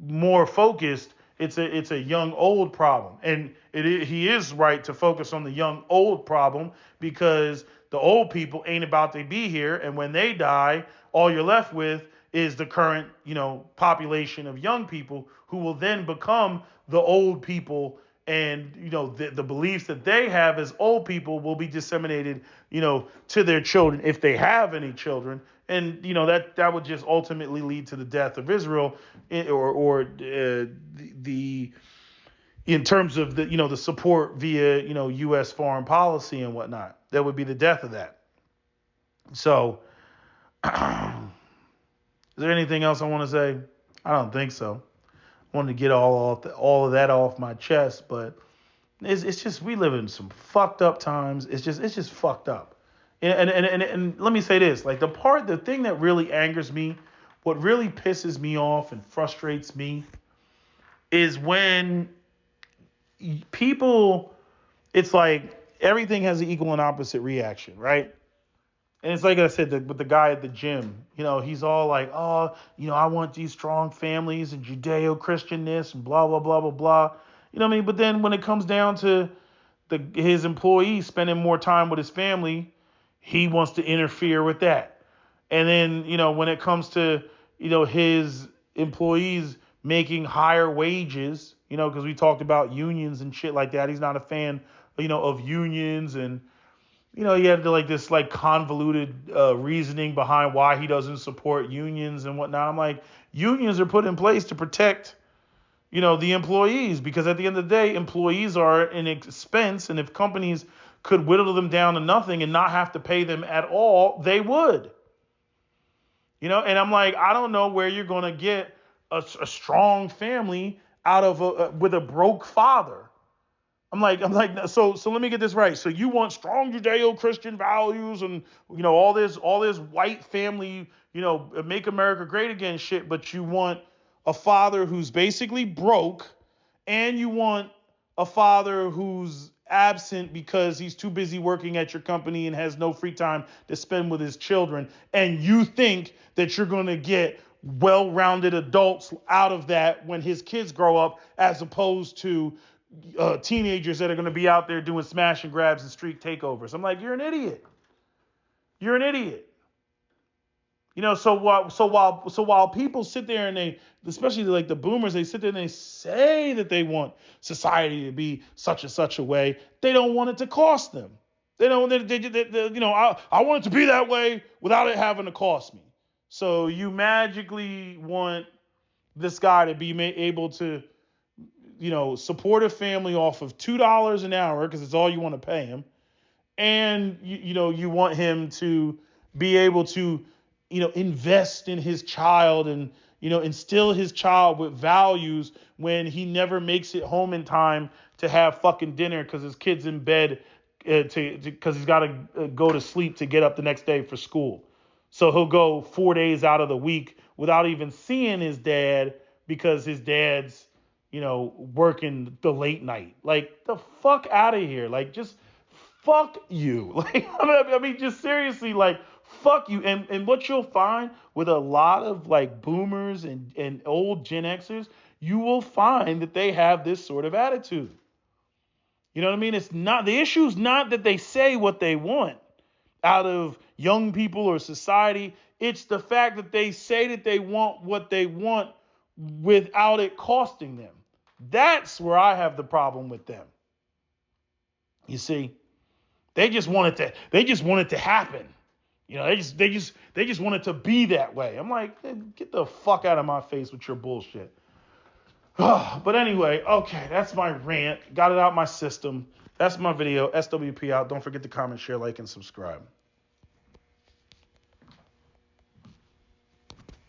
[SPEAKER 2] more focused. It's a young old problem, and he is right to focus on the young old problem, because the old people ain't about to be here, and when they die, all you're left with is the current, population of young people, who will then become the old people, and the beliefs that they have as old people will be disseminated, to their children, if they have any children, and that would just ultimately lead to the death of Israel, or the in terms of the support via U.S. foreign policy and whatnot. That would be the death of that. So. Is there anything else I want to say? I don't think so. I wanted to get all of that off my chest, but it's just, we live in some fucked up times. It's just fucked up. And let me say this, like the thing that really angers me, what really pisses me off and frustrates me, is when people, it's like everything has an equal and opposite reaction, right? And it's like I said, with the guy at the gym, he's all like, oh, I want these strong families and Judeo-Christian this and blah, blah, blah, blah, blah. You know what I mean? But then when it comes down to his employees spending more time with his family, he wants to interfere with that. And then, when it comes to, his employees making higher wages, because we talked about unions and shit like that. He's not a fan, of unions, and he had this convoluted reasoning behind why he doesn't support unions and whatnot. I'm like, unions are put in place to protect, the employees, because at the end of the day, employees are an expense, and if companies could whittle them down to nothing and not have to pay them at all, they would. And I'm like, I don't know where you're going to get a strong family out of with a broke father. So let me get this right. So you want strong Judeo-Christian values and all this white family, make America great again shit, but you want a father who's basically broke, and you want a father who's absent because he's too busy working at your company and has no free time to spend with his children, and you think that you're going to get well-rounded adults out of that when his kids grow up, as opposed to teenagers that are going to be out there doing smash and grabs and street takeovers. I'm like, you're an idiot. You're an idiot. So while people sit there and they, especially like the boomers, they sit there and they say that they want society to be such and such a way, they don't want it to cost them. They don't. I want it to be that way without it having to cost me. So you magically want this guy to be able to, support a family off of $2 an hour because it's all you want to pay him, and you want him to be able to invest in his child and instill his child with values when he never makes it home in time to have fucking dinner because his kid's in bed because he's got to go to sleep to get up the next day for school. So he'll go 4 days out of the week without even seeing his dad because his dad's working the late night. Like, the fuck out of here. Like, just fuck you. Like, I mean, just seriously, like, fuck you. And what you'll find with a lot of like boomers and old Gen Xers, you will find that they have this sort of attitude. You know what I mean? The issue's not that they say what they want out of young people or society. It's the fact that they say that they want what they want without it costing them. That's where I have the problem with them. You see, they just want it to happen. They just want it to be that way. I'm like, get the fuck out of my face with your bullshit. But anyway, okay, that's my rant. Got it out my system. That's my video. SWP out. Don't forget to comment, share, like, and subscribe.